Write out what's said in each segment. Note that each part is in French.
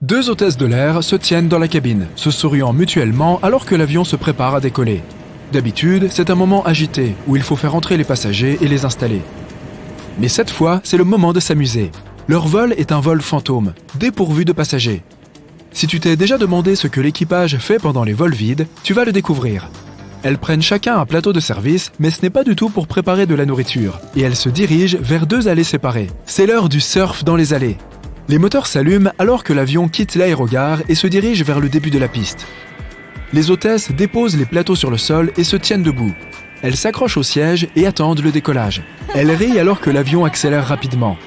Deux hôtesses de l'air se tiennent dans la cabine, se souriant mutuellement alors que l'avion se prépare à décoller. D'habitude, c'est un moment agité où il faut faire entrer les passagers et les installer. Mais cette fois, c'est le moment de s'amuser. Leur vol est un vol fantôme, dépourvu de passagers. Si tu t'es déjà demandé ce que l'équipage fait pendant les vols vides, tu vas le découvrir. Elles prennent chacun un plateau de service, mais ce n'est pas du tout pour préparer de la nourriture, et elles se dirigent vers deux allées séparées. C'est l'heure du surf dans les allées. Les moteurs s'allument alors que l'avion quitte l'aérogare et se dirige vers le début de la piste. Les hôtesses déposent les plateaux sur le sol et se tiennent debout. Elles s'accrochent au siège et attendent le décollage. Elles rient alors que l'avion accélère rapidement.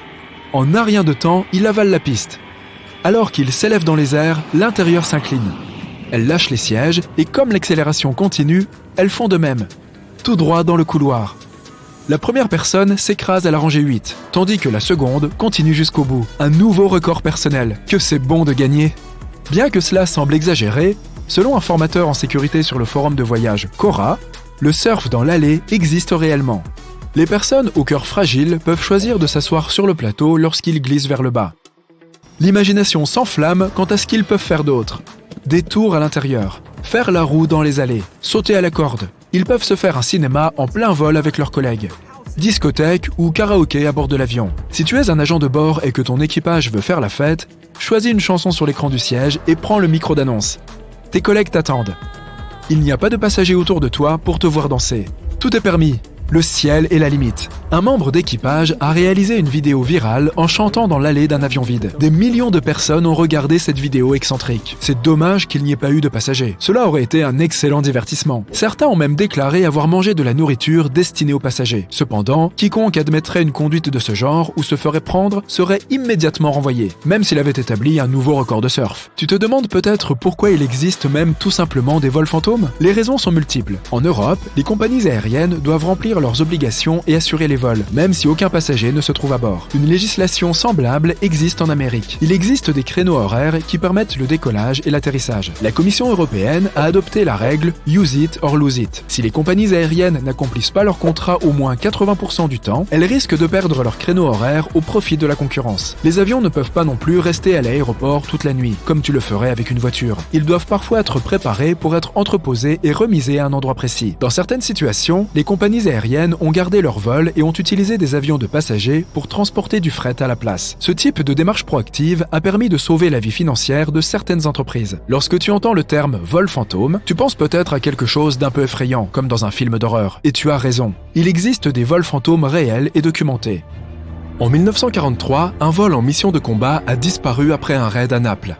En un rien de temps, il avale la piste. Alors qu'il s'élève dans les airs, l'intérieur s'incline. Elles lâchent les sièges et comme l'accélération continue, elles font de même, tout droit dans le couloir. La première personne s'écrase à la rangée 8, tandis que la seconde continue jusqu'au bout. Un nouveau record personnel, que c'est bon de gagner. Bien que cela semble exagéré, selon un formateur en sécurité sur le forum de voyage Cora, le surf dans l'allée existe réellement. Les personnes au cœur fragile peuvent choisir de s'asseoir sur le plateau lorsqu'ils glissent vers le bas. L'imagination s'enflamme quant à ce qu'ils peuvent faire d'autre. Des tours à l'intérieur, faire la roue dans les allées, sauter à la corde. Ils peuvent se faire un cinéma en plein vol avec leurs collègues. Discothèque ou karaoké à bord de l'avion. Si tu es un agent de bord et que ton équipage veut faire la fête, choisis une chanson sur l'écran du siège et prends le micro d'annonce. Tes collègues t'attendent. Il n'y a pas de passagers autour de toi pour te voir danser. Tout est permis. Le ciel est la limite. Un membre d'équipage a réalisé une vidéo virale en chantant dans l'allée d'un avion vide. Des millions de personnes ont regardé cette vidéo excentrique. C'est dommage qu'il n'y ait pas eu de passagers. Cela aurait été un excellent divertissement. Certains ont même déclaré avoir mangé de la nourriture destinée aux passagers. Cependant, quiconque admettrait une conduite de ce genre ou se ferait prendre serait immédiatement renvoyé, même s'il avait établi un nouveau record de surf. Tu te demandes peut-être pourquoi il existe même tout simplement des vols fantômes ? Les raisons sont multiples. En Europe, les compagnies aériennes doivent remplir leurs obligations et assurer les vols, même si aucun passager ne se trouve à bord. Une législation semblable existe en Amérique. Il existe des créneaux horaires qui permettent le décollage et l'atterrissage. La Commission européenne a adopté la règle « Use it or lose it ». Si les compagnies aériennes n'accomplissent pas leur contrat au moins 80% du temps, elles risquent de perdre leur créneau horaire au profit de la concurrence. Les avions ne peuvent pas non plus rester à l'aéroport toute la nuit, comme tu le ferais avec une voiture. Ils doivent parfois être préparés pour être entreposés et remisés à un endroit précis. Dans certaines situations, les compagnies aériennes ont gardé leur vol et ont utilisé des avions de passagers pour transporter du fret à la place. Ce type de démarche proactive a permis de sauver la vie financière de certaines entreprises. Lorsque tu entends le terme « vol fantôme », tu penses peut-être à quelque chose d'un peu effrayant, comme dans un film d'horreur. Et tu as raison. Il existe des vols fantômes réels et documentés. En 1943, un vol en mission de combat a disparu après un raid à Naples.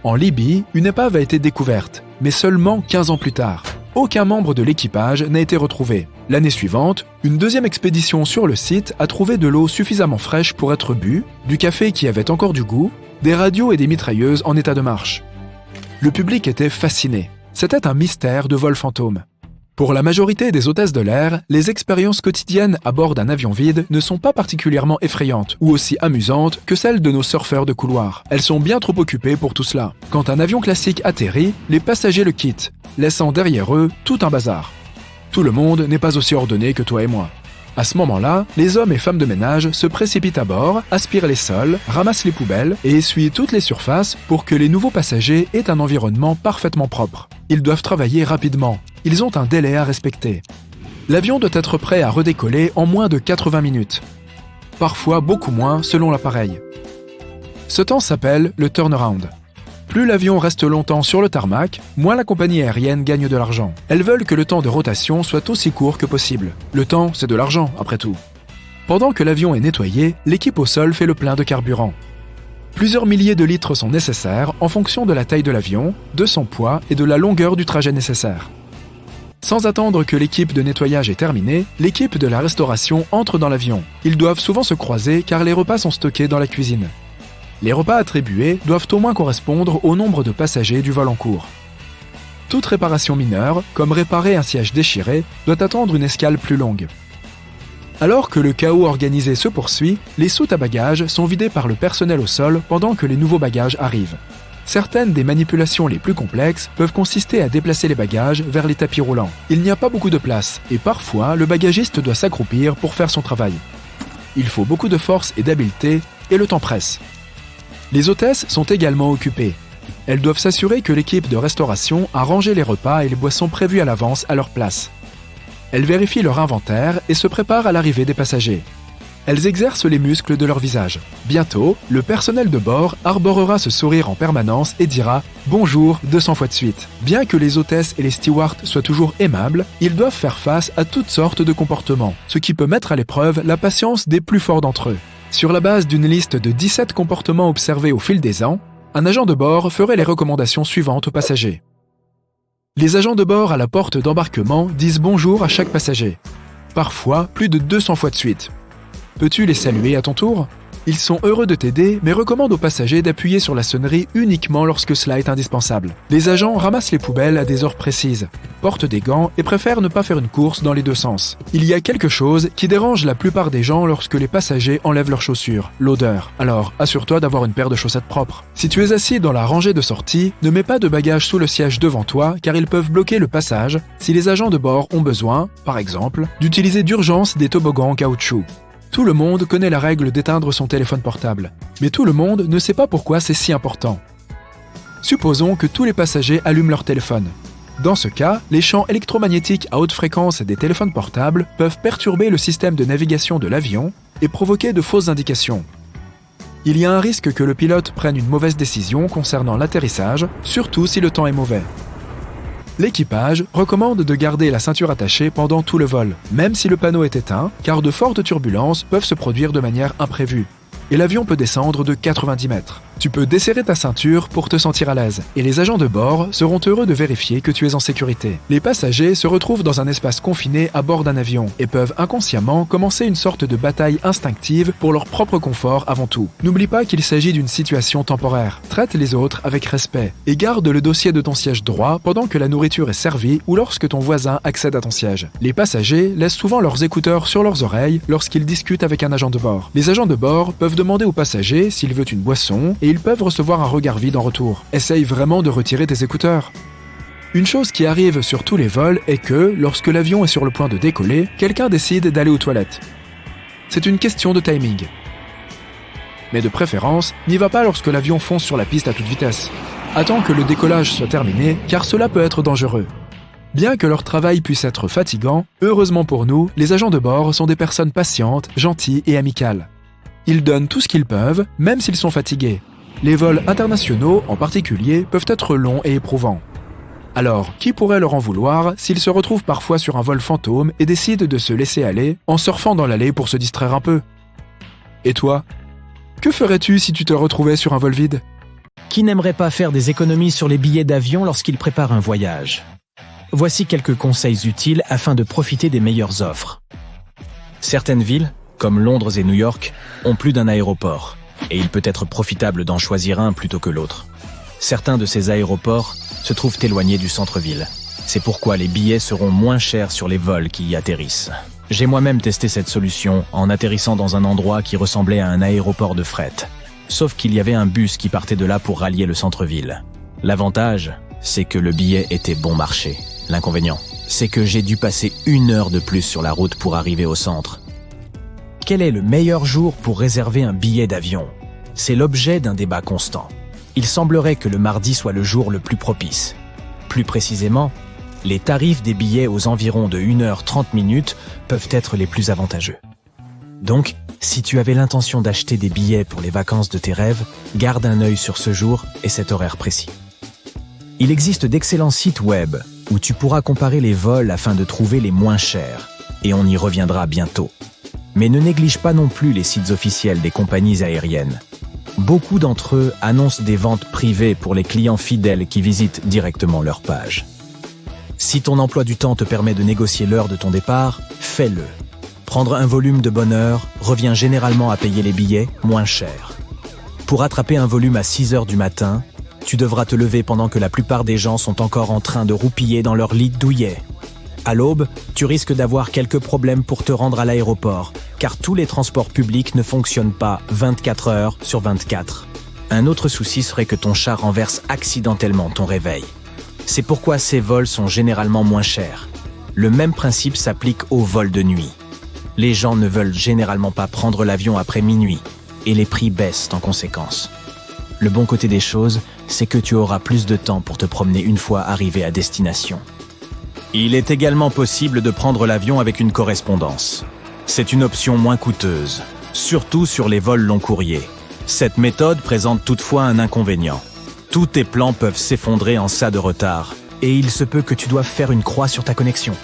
En Libye, une épave a été découverte, mais seulement 15 ans plus tard. Aucun membre de l'équipage n'a été retrouvé. L'année suivante, une deuxième expédition sur le site a trouvé de l'eau suffisamment fraîche pour être bue, du café qui avait encore du goût, des radios et des mitrailleuses en état de marche. Le public était fasciné. C'était un mystère de vol fantôme. Pour la majorité des hôtesses de l'air, les expériences quotidiennes à bord d'un avion vide ne sont pas particulièrement effrayantes ou aussi amusantes que celles de nos surfeurs de couloir. Elles sont bien trop occupées pour tout cela. Quand un avion classique atterrit, les passagers le quittent, laissant derrière eux tout un bazar. Tout le monde n'est pas aussi ordonné que toi et moi. À ce moment-là, les hommes et femmes de ménage se précipitent à bord, aspirent les sols, ramassent les poubelles et essuient toutes les surfaces pour que les nouveaux passagers aient un environnement parfaitement propre. Ils doivent travailler rapidement. Ils ont un délai à respecter. L'avion doit être prêt à redécoller en moins de 80 minutes. Parfois beaucoup moins selon l'appareil. Ce temps s'appelle le turnaround. Plus l'avion reste longtemps sur le tarmac, moins la compagnie aérienne gagne de l'argent. Elles veulent que le temps de rotation soit aussi court que possible. Le temps, c'est de l'argent, après tout. Pendant que l'avion est nettoyé, l'équipe au sol fait le plein de carburant. Plusieurs milliers de litres sont nécessaires en fonction de la taille de l'avion, de son poids et de la longueur du trajet nécessaire. Sans attendre que l'équipe de nettoyage est terminée, l'équipe de la restauration entre dans l'avion. Ils doivent souvent se croiser car les repas sont stockés dans la cuisine. Les repas attribués doivent au moins correspondre au nombre de passagers du vol en cours. Toute réparation mineure, comme réparer un siège déchiré, doit attendre une escale plus longue. Alors que le chaos organisé se poursuit, les soutes à bagages sont vidées par le personnel au sol pendant que les nouveaux bagages arrivent. Certaines des manipulations les plus complexes peuvent consister à déplacer les bagages vers les tapis roulants. Il n'y a pas beaucoup de place et parfois le bagagiste doit s'accroupir pour faire son travail. Il faut beaucoup de force et d'habileté et le temps presse. Les hôtesses sont également occupées. Elles doivent s'assurer que l'équipe de restauration a rangé les repas et les boissons prévus à l'avance à leur place. Elles vérifient leur inventaire et se préparent à l'arrivée des passagers. Elles exercent les muscles de leur visage. Bientôt, le personnel de bord arborera ce sourire en permanence et dira « Bonjour » 200 fois de suite. Bien que les hôtesses et les stewards soient toujours aimables, ils doivent faire face à toutes sortes de comportements, ce qui peut mettre à l'épreuve la patience des plus forts d'entre eux. Sur la base d'une liste de 17 comportements observés au fil des ans, un agent de bord ferait les recommandations suivantes aux passagers. Les agents de bord à la porte d'embarquement disent bonjour à chaque passager, parfois plus de 200 fois de suite. Peux-tu les saluer à ton tour ? Ils sont heureux de t'aider, mais recommandent aux passagers d'appuyer sur la sonnerie uniquement lorsque cela est indispensable. Les agents ramassent les poubelles à des heures précises, portent des gants et préfèrent ne pas faire une course dans les deux sens. Il y a quelque chose qui dérange la plupart des gens lorsque les passagers enlèvent leurs chaussures, l'odeur. Alors, assure-toi d'avoir une paire de chaussettes propres. Si tu es assis dans la rangée de sortie, ne mets pas de bagages sous le siège devant toi car ils peuvent bloquer le passage si les agents de bord ont besoin, par exemple, d'utiliser d'urgence des toboggans en caoutchouc. Tout le monde connaît la règle d'éteindre son téléphone portable, mais tout le monde ne sait pas pourquoi c'est si important. Supposons que tous les passagers allument leur téléphone. Dans ce cas, les champs électromagnétiques à haute fréquence des téléphones portables peuvent perturber le système de navigation de l'avion et provoquer de fausses indications. Il y a un risque que le pilote prenne une mauvaise décision concernant l'atterrissage, surtout si le temps est mauvais. L'équipage recommande de garder la ceinture attachée pendant tout le vol, même si le panneau est éteint, car de fortes turbulences peuvent se produire de manière imprévue. Et l'avion peut descendre de 90 mètres. Tu peux desserrer ta ceinture pour te sentir à l'aise, et les agents de bord seront heureux de vérifier que tu es en sécurité. Les passagers se retrouvent dans un espace confiné à bord d'un avion, et peuvent inconsciemment commencer une sorte de bataille instinctive pour leur propre confort avant tout. N'oublie pas qu'il s'agit d'une situation temporaire. Traite les autres avec respect, et garde le dossier de ton siège droit pendant que la nourriture est servie ou lorsque ton voisin accède à ton siège. Les passagers laissent souvent leurs écouteurs sur leurs oreilles lorsqu'ils discutent avec un agent de bord. Les agents de bord peuvent demander aux passagers s'il veut une boisson, et ils peuvent recevoir un regard vide en retour. Essaye vraiment de retirer tes écouteurs. Une chose qui arrive sur tous les vols est que, lorsque l'avion est sur le point de décoller, quelqu'un décide d'aller aux toilettes. C'est une question de timing. Mais de préférence, n'y va pas lorsque l'avion fonce sur la piste à toute vitesse. Attends que le décollage soit terminé, car cela peut être dangereux. Bien que leur travail puisse être fatigant, heureusement pour nous, les agents de bord sont des personnes patientes, gentilles et amicales. Ils donnent tout ce qu'ils peuvent, même s'ils sont fatigués. Les vols internationaux, en particulier, peuvent être longs et éprouvants. Alors, qui pourrait leur en vouloir s'ils se retrouvent parfois sur un vol fantôme et décident de se laisser aller en surfant dans l'allée pour se distraire un peu ? Et toi ? Que ferais-tu si tu te retrouvais sur un vol vide ? Qui n'aimerait pas faire des économies sur les billets d'avion lorsqu'il prépare un voyage ? Voici quelques conseils utiles afin de profiter des meilleures offres. Certaines villes, comme Londres et New York, ont plus d'un aéroport, et il peut être profitable d'en choisir un plutôt que l'autre. Certains de ces aéroports se trouvent éloignés du centre-ville. C'est pourquoi les billets seront moins chers sur les vols qui y atterrissent. J'ai moi-même testé cette solution en atterrissant dans un endroit qui ressemblait à un aéroport de fret. Sauf qu'il y avait un bus qui partait de là pour rallier le centre-ville. L'avantage, c'est que le billet était bon marché. L'inconvénient, c'est que j'ai dû passer 1 heure de plus sur la route pour arriver au centre. Quel est le meilleur jour pour réserver un billet d'avion ? C'est l'objet d'un débat constant. Il semblerait que le mardi soit le jour le plus propice. Plus précisément, les tarifs des billets aux environs de 1h30 peuvent être les plus avantageux. Donc, si tu avais l'intention d'acheter des billets pour les vacances de tes rêves, garde un œil sur ce jour et cet horaire précis. Il existe d'excellents sites web où tu pourras comparer les vols afin de trouver les moins chers, et on y reviendra bientôt. Mais ne néglige pas non plus les sites officiels des compagnies aériennes. Beaucoup d'entre eux annoncent des ventes privées pour les clients fidèles qui visitent directement leur page. Si ton emploi du temps te permet de négocier l'heure de ton départ, fais-le. Prendre un volume de bonne heure revient généralement à payer les billets moins cher. Pour attraper un volume à 6 heures du matin, tu devras te lever pendant que la plupart des gens sont encore en train de roupiller dans leur lit douillet. À l'aube, tu risques d'avoir quelques problèmes pour te rendre à l'aéroport, car tous les transports publics ne fonctionnent pas 24 heures sur 24. Un autre souci serait que ton chat renverse accidentellement ton réveil. C'est pourquoi ces vols sont généralement moins chers. Le même principe s'applique aux vols de nuit. Les gens ne veulent généralement pas prendre l'avion après minuit, et les prix baissent en conséquence. Le bon côté des choses, c'est que tu auras plus de temps pour te promener une fois arrivé à destination. Il est également possible de prendre l'avion avec une correspondance. C'est une option moins coûteuse, surtout sur les vols long courriers. Cette méthode présente toutefois un inconvénient. Tous tes plans peuvent s'effondrer en cas de retard, et il se peut que tu doives faire une croix sur ta connexion.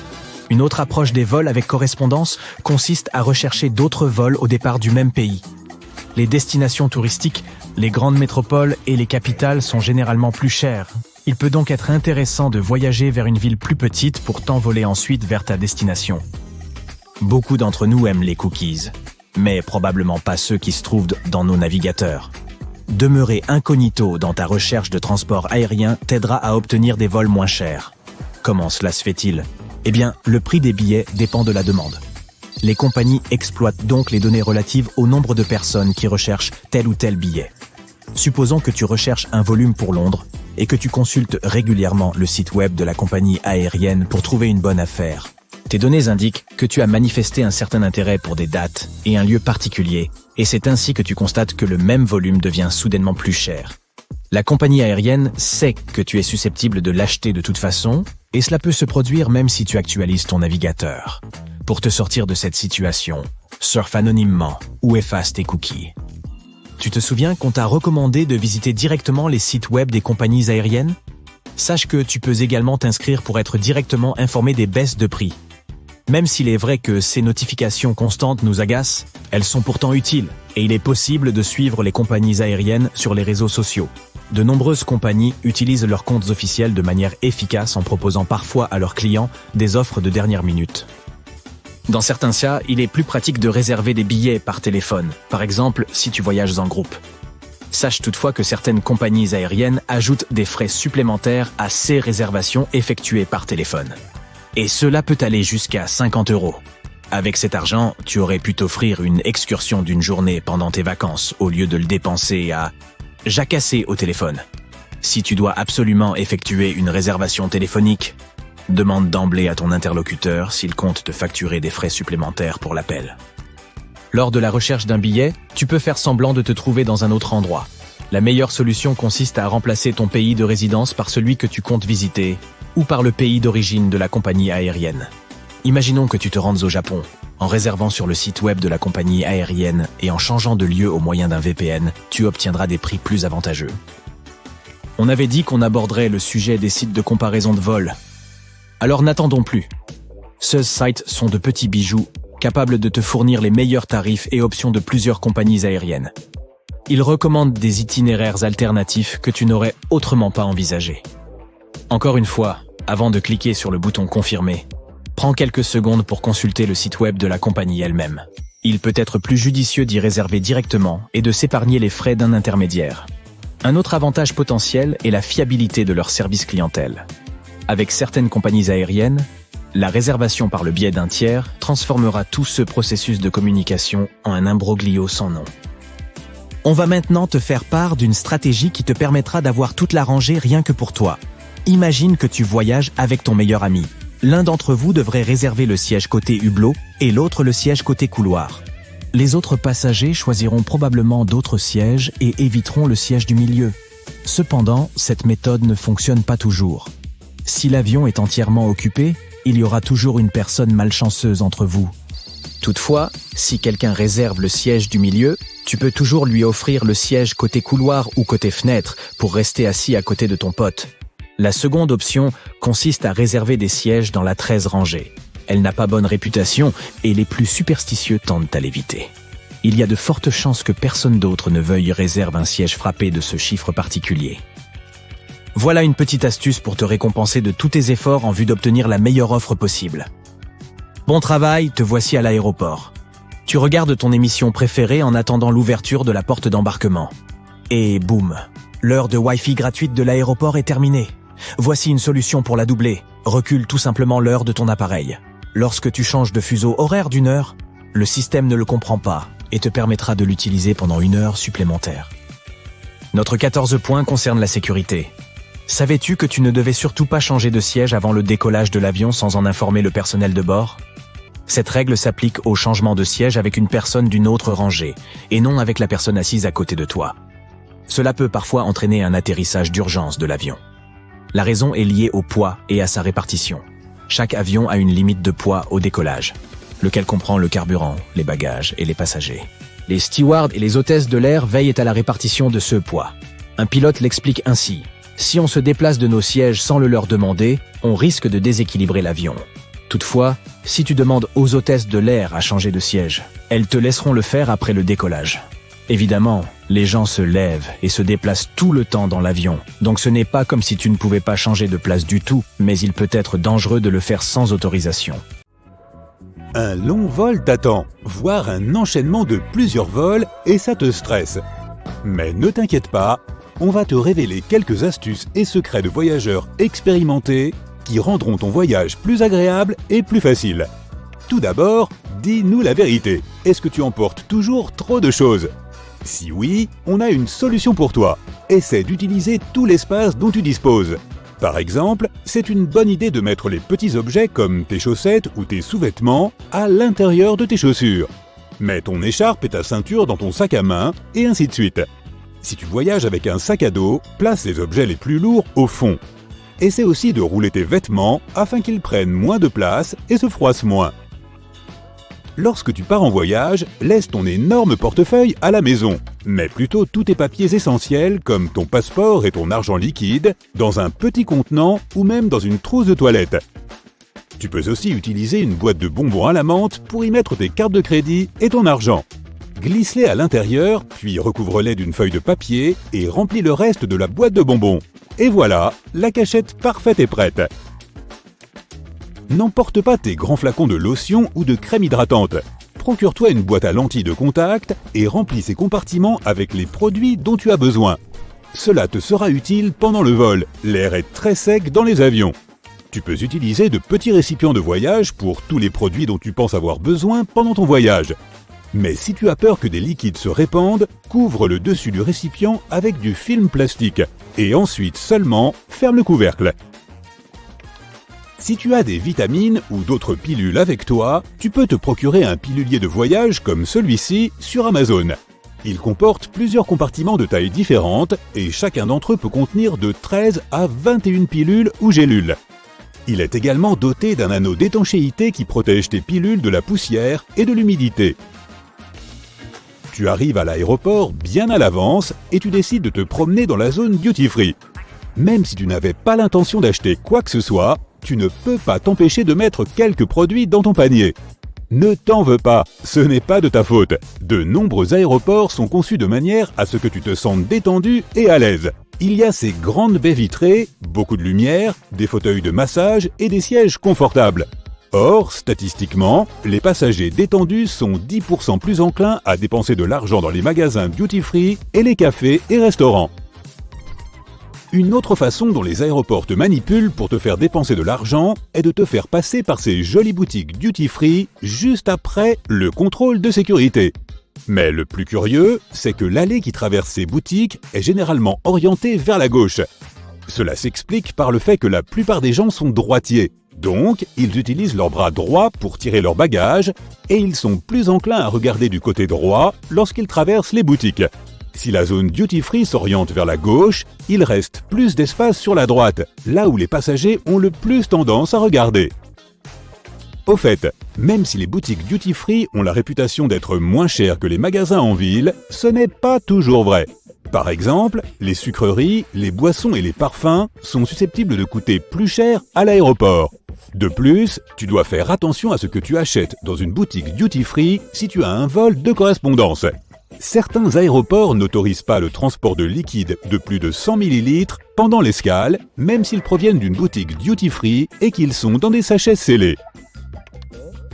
Une autre approche des vols avec correspondance consiste à rechercher d'autres vols au départ du même pays. Les destinations touristiques, les grandes métropoles et les capitales sont généralement plus chères. Il peut donc être intéressant de voyager vers une ville plus petite pour t'envoler ensuite vers ta destination. Beaucoup d'entre nous aiment les cookies, mais probablement pas ceux qui se trouvent dans nos navigateurs. Demeurer incognito dans ta recherche de transport aérien t'aidera à obtenir des vols moins chers. Comment cela se fait-il ? Eh bien, le prix des billets dépend de la demande. Les compagnies exploitent donc les données relatives au nombre de personnes qui recherchent tel ou tel billet. Supposons que tu recherches un volume pour Londres et que tu consultes régulièrement le site web de la compagnie aérienne pour trouver une bonne affaire. Tes données indiquent que tu as manifesté un certain intérêt pour des dates et un lieu particulier, et c'est ainsi que tu constates que le même volume devient soudainement plus cher. La compagnie aérienne sait que tu es susceptible de l'acheter de toute façon, et cela peut se produire même si tu actualises ton navigateur. Pour te sortir de cette situation, surfe anonymement ou efface tes cookies. Tu te souviens qu'on t'a recommandé de visiter directement les sites web des compagnies aériennes ? Sache que tu peux également t'inscrire pour être directement informé des baisses de prix. Même s'il est vrai que ces notifications constantes nous agacent, elles sont pourtant utiles et il est possible de suivre les compagnies aériennes sur les réseaux sociaux. De nombreuses compagnies utilisent leurs comptes officiels de manière efficace en proposant parfois à leurs clients des offres de dernière minute. Dans certains cas, il est plus pratique de réserver des billets par téléphone, par exemple si tu voyages en groupe. Sache toutefois que certaines compagnies aériennes ajoutent des frais supplémentaires à ces réservations effectuées par téléphone. Et cela peut aller jusqu'à 50 €. Avec cet argent, tu aurais pu t'offrir une excursion d'une journée pendant tes vacances au lieu de le dépenser à jacasser au téléphone. Si tu dois absolument effectuer une réservation téléphonique, demande d'emblée à ton interlocuteur s'il compte te facturer des frais supplémentaires pour l'appel. Lors de la recherche d'un billet, tu peux faire semblant de te trouver dans un autre endroit. La meilleure solution consiste à remplacer ton pays de résidence par celui que tu comptes visiter ou par le pays d'origine de la compagnie aérienne. Imaginons que tu te rendes au Japon. En réservant sur le site web de la compagnie aérienne et en changeant de lieu au moyen d'un VPN, tu obtiendras des prix plus avantageux. On avait dit qu'on aborderait le sujet des sites de comparaison de vol. Alors n'attendons plus. Ces sites sont de petits bijoux capables de te fournir les meilleurs tarifs et options de plusieurs compagnies aériennes. Ils recommandent des itinéraires alternatifs que tu n'aurais autrement pas envisagés. Encore une fois, avant de cliquer sur le bouton « Confirmer », prends quelques secondes pour consulter le site web de la compagnie elle-même. Il peut être plus judicieux d'y réserver directement et de s'épargner les frais d'un intermédiaire. Un autre avantage potentiel est la fiabilité de leur service clientèle. Avec certaines compagnies aériennes, la réservation par le biais d'un tiers transformera tout ce processus de communication en un imbroglio sans nom. On va maintenant te faire part d'une stratégie qui te permettra d'avoir toute la rangée rien que pour toi. Imagine que tu voyages avec ton meilleur ami. L'un d'entre vous devrait réserver le siège côté hublot et l'autre le siège côté couloir. Les autres passagers choisiront probablement d'autres sièges et éviteront le siège du milieu. Cependant, cette méthode ne fonctionne pas toujours. Si l'avion est entièrement occupé, il y aura toujours une personne malchanceuse entre vous. Toutefois, si quelqu'un réserve le siège du milieu, tu peux toujours lui offrir le siège côté couloir ou côté fenêtre pour rester assis à côté de ton pote. La seconde option consiste à réserver des sièges dans la 13 rangée. Elle n'a pas bonne réputation et les plus superstitieux tentent à l'éviter. Il y a de fortes chances que personne d'autre ne veuille réserver un siège frappé de ce chiffre particulier. Voilà une petite astuce pour te récompenser de tous tes efforts en vue d'obtenir la meilleure offre possible. Bon travail, te voici à l'aéroport. Tu regardes ton émission préférée en attendant l'ouverture de la porte d'embarquement. Et boum, l'heure de Wi-Fi gratuite de l'aéroport est terminée. Voici une solution pour la doubler. Recule tout simplement l'heure de ton appareil. Lorsque tu changes de fuseau horaire d'1 heure, le système ne le comprend pas et te permettra de l'utiliser pendant 1 heure supplémentaire. Notre 14 point concerne la sécurité. Savais-tu que tu ne devais surtout pas changer de siège avant le décollage de l'avion sans en informer le personnel de bord ? Cette règle s'applique au changement de siège avec une personne d'une autre rangée, et non avec la personne assise à côté de toi. Cela peut parfois entraîner un atterrissage d'urgence de l'avion. La raison est liée au poids et à sa répartition. Chaque avion a une limite de poids au décollage, lequel comprend le carburant, les bagages et les passagers. Les stewards et les hôtesses de l'air veillent à la répartition de ce poids. Un pilote l'explique ainsi. Si on se déplace de nos sièges sans le leur demander, on risque de déséquilibrer l'avion. Toutefois, si tu demandes aux hôtesses de l'air à changer de siège, elles te laisseront le faire après le décollage. Évidemment, les gens se lèvent et se déplacent tout le temps dans l'avion, donc ce n'est pas comme si tu ne pouvais pas changer de place du tout, mais il peut être dangereux de le faire sans autorisation. Un long vol t'attend, voire un enchaînement de plusieurs vols, et ça te stresse. Mais ne t'inquiète pas, on va te révéler quelques astuces et secrets de voyageurs expérimentés qui rendront ton voyage plus agréable et plus facile. Tout d'abord, dis-nous la vérité. Est-ce que tu emportes toujours trop de choses ? Si oui, on a une solution pour toi. Essaie d'utiliser tout l'espace dont tu disposes. Par exemple, c'est une bonne idée de mettre les petits objets comme tes chaussettes ou tes sous-vêtements à l'intérieur de tes chaussures. Mets ton écharpe et ta ceinture dans ton sac à main, et ainsi de suite. Si tu voyages avec un sac à dos, place les objets les plus lourds au fond. Essaie aussi de rouler tes vêtements afin qu'ils prennent moins de place et se froissent moins. Lorsque tu pars en voyage, laisse ton énorme portefeuille à la maison. Mets plutôt tous tes papiers essentiels comme ton passeport et ton argent liquide dans un petit contenant ou même dans une trousse de toilette. Tu peux aussi utiliser une boîte de bonbons à la menthe pour y mettre tes cartes de crédit et ton argent. Glisse-les à l'intérieur, puis recouvre-les d'une feuille de papier et remplis le reste de la boîte de bonbons. Et voilà, la cachette parfaite est prête. N'emporte pas tes grands flacons de lotion ou de crème hydratante. Procure-toi une boîte à lentilles de contact et remplis ces compartiments avec les produits dont tu as besoin. Cela te sera utile pendant le vol, l'air est très sec dans les avions. Tu peux utiliser de petits récipients de voyage pour tous les produits dont tu penses avoir besoin pendant ton voyage. Mais si tu as peur que des liquides se répandent, couvre le dessus du récipient avec du film plastique et ensuite seulement ferme le couvercle. Si tu as des vitamines ou d'autres pilules avec toi, tu peux te procurer un pilulier de voyage comme celui-ci sur Amazon. Il comporte plusieurs compartiments de tailles différentes et chacun d'entre eux peut contenir de 13 à 21 pilules ou gélules. Il est également doté d'un anneau d'étanchéité qui protège tes pilules de la poussière et de l'humidité. Tu arrives à l'aéroport bien à l'avance et tu décides de te promener dans la zone duty-free. Même si tu n'avais pas l'intention d'acheter quoi que ce soit, tu ne peux pas t'empêcher de mettre quelques produits dans ton panier. Ne t'en veux pas, ce n'est pas de ta faute. De nombreux aéroports sont conçus de manière à ce que tu te sentes détendu et à l'aise. Il y a ces grandes baies vitrées, beaucoup de lumière, des fauteuils de massage et des sièges confortables. Or, statistiquement, les passagers détendus sont 10% plus enclins à dépenser de l'argent dans les magasins duty-free et les cafés et restaurants. Une autre façon dont les aéroports te manipulent pour te faire dépenser de l'argent est de te faire passer par ces jolies boutiques duty-free juste après le contrôle de sécurité. Mais le plus curieux, c'est que l'allée qui traverse ces boutiques est généralement orientée vers la gauche. Cela s'explique par le fait que la plupart des gens sont droitiers. Donc, ils utilisent leur bras droit pour tirer leurs bagages et ils sont plus enclins à regarder du côté droit lorsqu'ils traversent les boutiques. Si la zone duty-free s'oriente vers la gauche, il reste plus d'espace sur la droite, là où les passagers ont le plus tendance à regarder. Au fait, même si les boutiques duty-free ont la réputation d'être moins chères que les magasins en ville, ce n'est pas toujours vrai. Par exemple, les sucreries, les boissons et les parfums sont susceptibles de coûter plus cher à l'aéroport. De plus, tu dois faire attention à ce que tu achètes dans une boutique duty-free si tu as un vol de correspondance. Certains aéroports n'autorisent pas le transport de liquide de plus de 100 ml pendant l'escale, même s'ils proviennent d'une boutique duty-free et qu'ils sont dans des sachets scellés.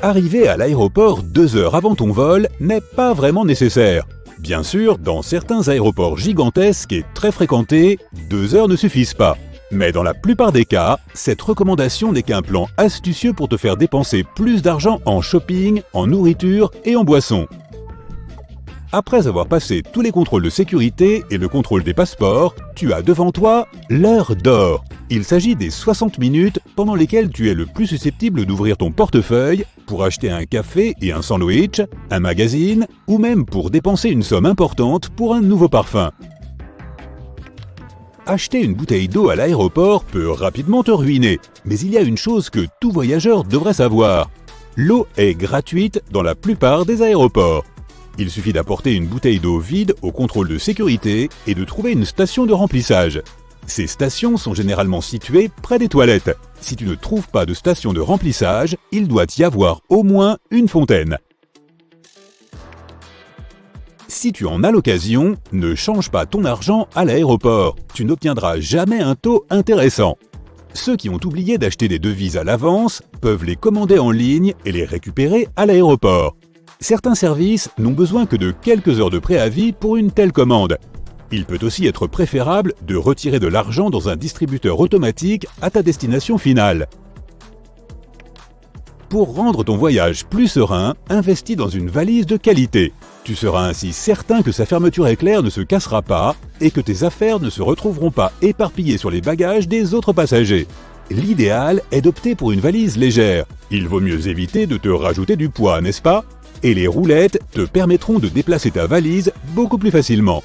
Arriver à l'aéroport 2 heures avant ton vol n'est pas vraiment nécessaire. Bien sûr, dans certains aéroports gigantesques et très fréquentés, 2 heures ne suffisent pas. Mais dans la plupart des cas, cette recommandation n'est qu'un plan astucieux pour te faire dépenser plus d'argent en shopping, en nourriture et en boissons. Après avoir passé tous les contrôles de sécurité et le contrôle des passeports, tu as devant toi l'heure d'or. Il s'agit des 60 minutes pendant lesquelles tu es le plus susceptible d'ouvrir ton portefeuille pour acheter un café et un sandwich, un magazine ou même pour dépenser une somme importante pour un nouveau parfum. Acheter une bouteille d'eau à l'aéroport peut rapidement te ruiner, mais il y a une chose que tout voyageur devrait savoir. L'eau est gratuite dans la plupart des aéroports. Il suffit d'apporter une bouteille d'eau vide au contrôle de sécurité et de trouver une station de remplissage. Ces stations sont généralement situées près des toilettes. Si tu ne trouves pas de station de remplissage, il doit y avoir au moins une fontaine. Si tu en as l'occasion, ne change pas ton argent à l'aéroport. Tu n'obtiendras jamais un taux intéressant. Ceux qui ont oublié d'acheter des devises à l'avance peuvent les commander en ligne et les récupérer à l'aéroport. Certains services n'ont besoin que de quelques heures de préavis pour une telle commande. Il peut aussi être préférable de retirer de l'argent dans un distributeur automatique à ta destination finale. Pour rendre ton voyage plus serein, investis dans une valise de qualité. Tu seras ainsi certain que sa fermeture éclair ne se cassera pas et que tes affaires ne se retrouveront pas éparpillées sur les bagages des autres passagers. L'idéal est d'opter pour une valise légère. Il vaut mieux éviter de te rajouter du poids, n'est-ce pas ? Et les roulettes te permettront de déplacer ta valise beaucoup plus facilement.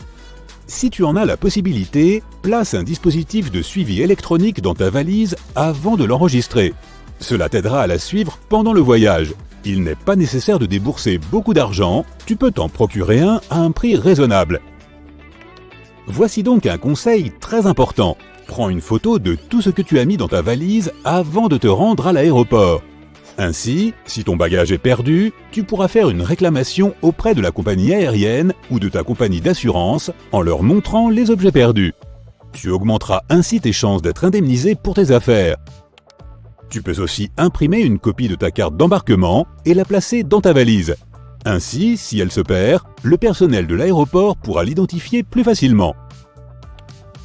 Si tu en as la possibilité, place un dispositif de suivi électronique dans ta valise avant de l'enregistrer. Cela t'aidera à la suivre pendant le voyage. Il n'est pas nécessaire de débourser beaucoup d'argent, tu peux t'en procurer un à un prix raisonnable. Voici donc un conseil très important. Prends une photo de tout ce que tu as mis dans ta valise avant de te rendre à l'aéroport. Ainsi, si ton bagage est perdu, tu pourras faire une réclamation auprès de la compagnie aérienne ou de ta compagnie d'assurance en leur montrant les objets perdus. Tu augmenteras ainsi tes chances d'être indemnisé pour tes affaires. Tu peux aussi imprimer une copie de ta carte d'embarquement et la placer dans ta valise. Ainsi, si elle se perd, le personnel de l'aéroport pourra l'identifier plus facilement.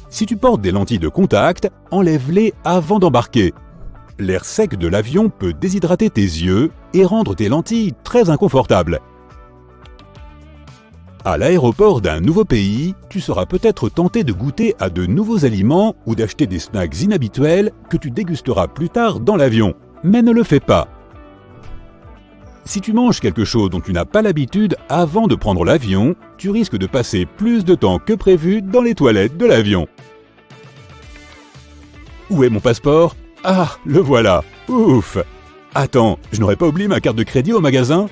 Si tu portes des lentilles de contact, enlève-les avant d'embarquer. L'air sec de l'avion peut déshydrater tes yeux et rendre tes lentilles très inconfortables. À l'aéroport d'un nouveau pays, tu seras peut-être tenté de goûter à de nouveaux aliments ou d'acheter des snacks inhabituels que tu dégusteras plus tard dans l'avion. Mais ne le fais pas. Si tu manges quelque chose dont tu n'as pas l'habitude avant de prendre l'avion, tu risques de passer plus de temps que prévu dans les toilettes de l'avion. Où est mon passeport ? Ah, le voilà. Ouf. Attends, je n'aurais pas oublié ma carte de crédit au magasin ?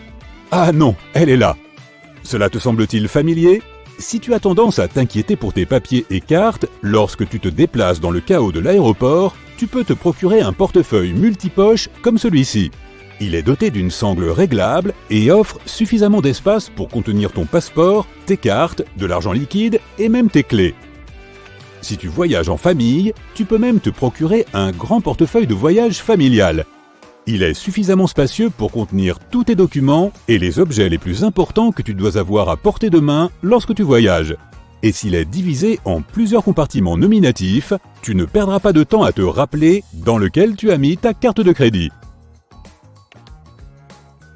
Ah non, elle est là. Cela te semble-t-il familier ? Si tu as tendance à t'inquiéter pour tes papiers et cartes, lorsque tu te déplaces dans le chaos de l'aéroport, tu peux te procurer un portefeuille multipoche comme celui-ci. Il est doté d'une sangle réglable et offre suffisamment d'espace pour contenir ton passeport, tes cartes, de l'argent liquide et même tes clés. Si tu voyages en famille, tu peux même te procurer un grand portefeuille de voyage familial. Il est suffisamment spacieux pour contenir tous tes documents et les objets les plus importants que tu dois avoir à portée de main lorsque tu voyages. Et s'il est divisé en plusieurs compartiments nominatifs, tu ne perdras pas de temps à te rappeler dans lequel tu as mis ta carte de crédit.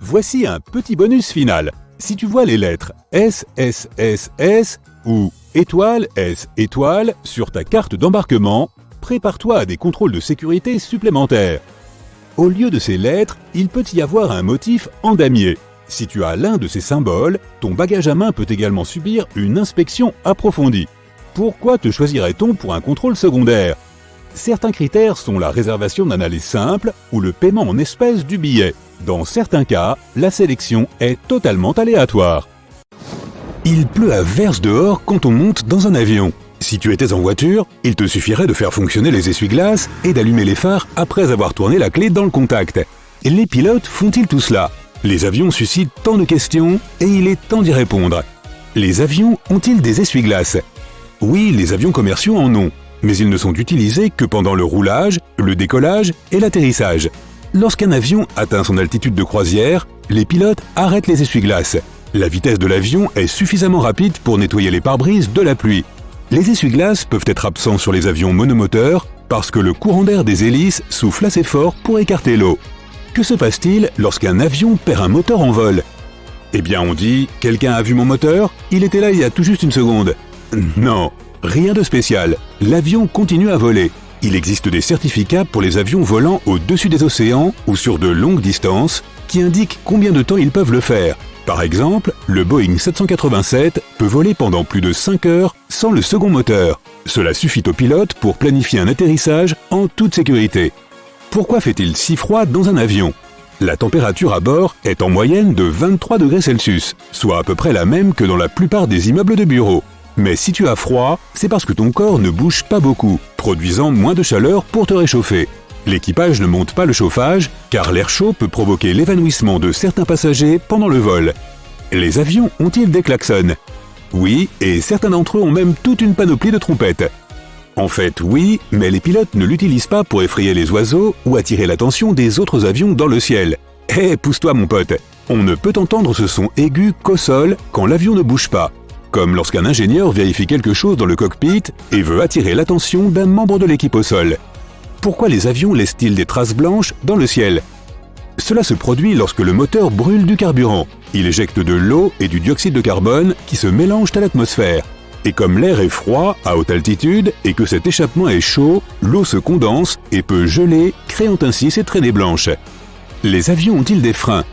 Voici un petit bonus final. Si tu vois les lettres SSSS ou étoile S étoile sur ta carte d'embarquement, prépare-toi à des contrôles de sécurité supplémentaires. Au lieu de ces lettres, il peut y avoir un motif en damier. Si tu as l'un de ces symboles, ton bagage à main peut également subir une inspection approfondie. Pourquoi te choisirait-on pour un contrôle secondaire ? Certains critères sont la réservation d'un aller simple ou le paiement en espèces du billet. Dans certains cas, la sélection est totalement aléatoire. Il pleut à verse dehors quand on monte dans un avion. Si tu étais en voiture, il te suffirait de faire fonctionner les essuie-glaces et d'allumer les phares après avoir tourné la clé dans le contact. Les pilotes font-ils tout cela ? Les avions suscitent tant de questions et il est temps d'y répondre. Les avions ont-ils des essuie-glaces ? Oui, les avions commerciaux en ont, mais ils ne sont utilisés que pendant le roulage, le décollage et l'atterrissage. Lorsqu'un avion atteint son altitude de croisière, les pilotes arrêtent les essuie-glaces. La vitesse de l'avion est suffisamment rapide pour nettoyer les pare-brises de la pluie. Les essuie-glaces peuvent être absents sur les avions monomoteurs parce que le courant d'air des hélices souffle assez fort pour écarter l'eau. Que se passe-t-il lorsqu'un avion perd un moteur en vol ? Eh bien on dit « Quelqu'un a vu mon moteur ? Il était là il y a tout juste une seconde ». Non, rien de spécial. L'avion continue à voler. Il existe des certificats pour les avions volant au-dessus des océans ou sur de longues distances qui indiquent combien de temps ils peuvent le faire. Par exemple, le Boeing 787 peut voler pendant plus de 5 heures sans le second moteur. Cela suffit au pilote pour planifier un atterrissage en toute sécurité. Pourquoi fait-il si froid dans un avion ? La température à bord est en moyenne de 23 degrés Celsius, soit à peu près la même que dans la plupart des immeubles de bureaux. Mais si tu as froid, c'est parce que ton corps ne bouge pas beaucoup, produisant moins de chaleur pour te réchauffer. L'équipage ne monte pas le chauffage, car l'air chaud peut provoquer l'évanouissement de certains passagers pendant le vol. Les avions ont-ils des klaxons ? Oui, et certains d'entre eux ont même toute une panoplie de trompettes. En fait, oui, mais les pilotes ne l'utilisent pas pour effrayer les oiseaux ou attirer l'attention des autres avions dans le ciel. Hé, pousse-toi mon pote! On ne peut entendre ce son aigu qu'au sol quand l'avion ne bouge pas. Comme lorsqu'un ingénieur vérifie quelque chose dans le cockpit et veut attirer l'attention d'un membre de l'équipe au sol. Pourquoi les avions laissent-ils des traces blanches dans le ciel ? Cela se produit lorsque le moteur brûle du carburant. Il éjecte de l'eau et du dioxyde de carbone qui se mélangent à l'atmosphère. Et comme l'air est froid à haute altitude et que cet échappement est chaud, l'eau se condense et peut geler, créant ainsi ces traînées blanches. Les avions ont-ils des freins ?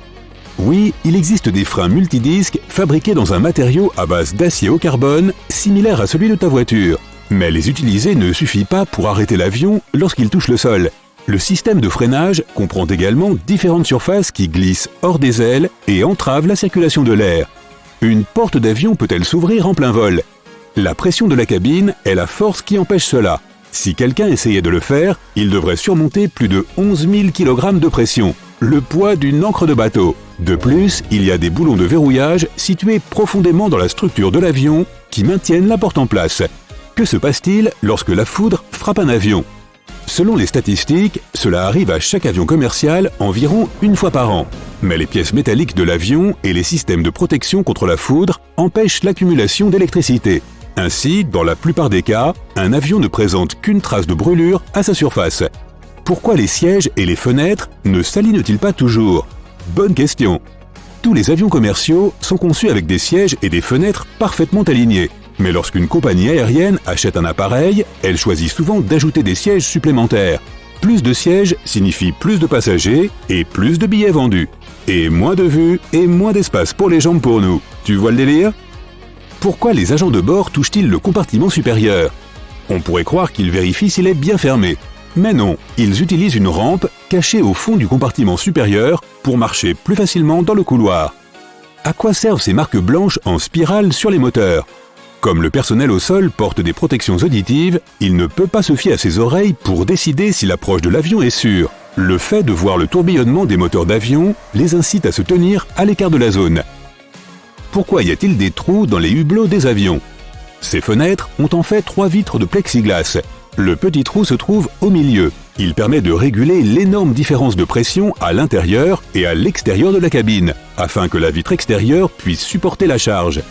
Oui, il existe des freins multidisques fabriqués dans un matériau à base d'acier au carbone, similaire à celui de ta voiture. Mais les utiliser ne suffit pas pour arrêter l'avion lorsqu'il touche le sol. Le système de freinage comprend également différentes surfaces qui glissent hors des ailes et entravent la circulation de l'air. Une porte d'avion peut-elle s'ouvrir en plein vol ? La pression de la cabine est la force qui empêche cela. Si quelqu'un essayait de le faire, il devrait surmonter plus de 11 000 kg de pression, le poids d'une ancre de bateau. De plus, il y a des boulons de verrouillage situés profondément dans la structure de l'avion qui maintiennent la porte en place. Que se passe-t-il lorsque la foudre frappe un avion ? Selon les statistiques, cela arrive à chaque avion commercial environ une fois par an. Mais les pièces métalliques de l'avion et les systèmes de protection contre la foudre empêchent l'accumulation d'électricité. Ainsi, dans la plupart des cas, un avion ne présente qu'une trace de brûlure à sa surface. Pourquoi les sièges et les fenêtres ne s'alignent-ils pas toujours ? Bonne question. Tous les avions commerciaux sont conçus avec des sièges et des fenêtres parfaitement alignés. Mais lorsqu'une compagnie aérienne achète un appareil, elle choisit souvent d'ajouter des sièges supplémentaires. Plus de sièges signifie plus de passagers et plus de billets vendus. Et moins de vues et moins d'espace pour les jambes pour nous. Tu vois le délire ? Pourquoi les agents de bord touchent-ils le compartiment supérieur ? On pourrait croire qu'ils vérifient s'il est bien fermé. Mais non, ils utilisent une rampe cachée au fond du compartiment supérieur pour marcher plus facilement dans le couloir. À quoi servent ces marques blanches en spirale sur les moteurs ? Comme le personnel au sol porte des protections auditives, il ne peut pas se fier à ses oreilles pour décider si l'approche de l'avion est sûre. Le fait de voir le tourbillonnement des moteurs d'avion les incite à se tenir à l'écart de la zone. Pourquoi y a-t-il des trous dans les hublots des avions ? Ces fenêtres ont en fait 3 vitres de plexiglas. Le petit trou se trouve au milieu. Il permet de réguler l'énorme différence de pression à l'intérieur et à l'extérieur de la cabine, afin que la vitre extérieure puisse supporter la charge.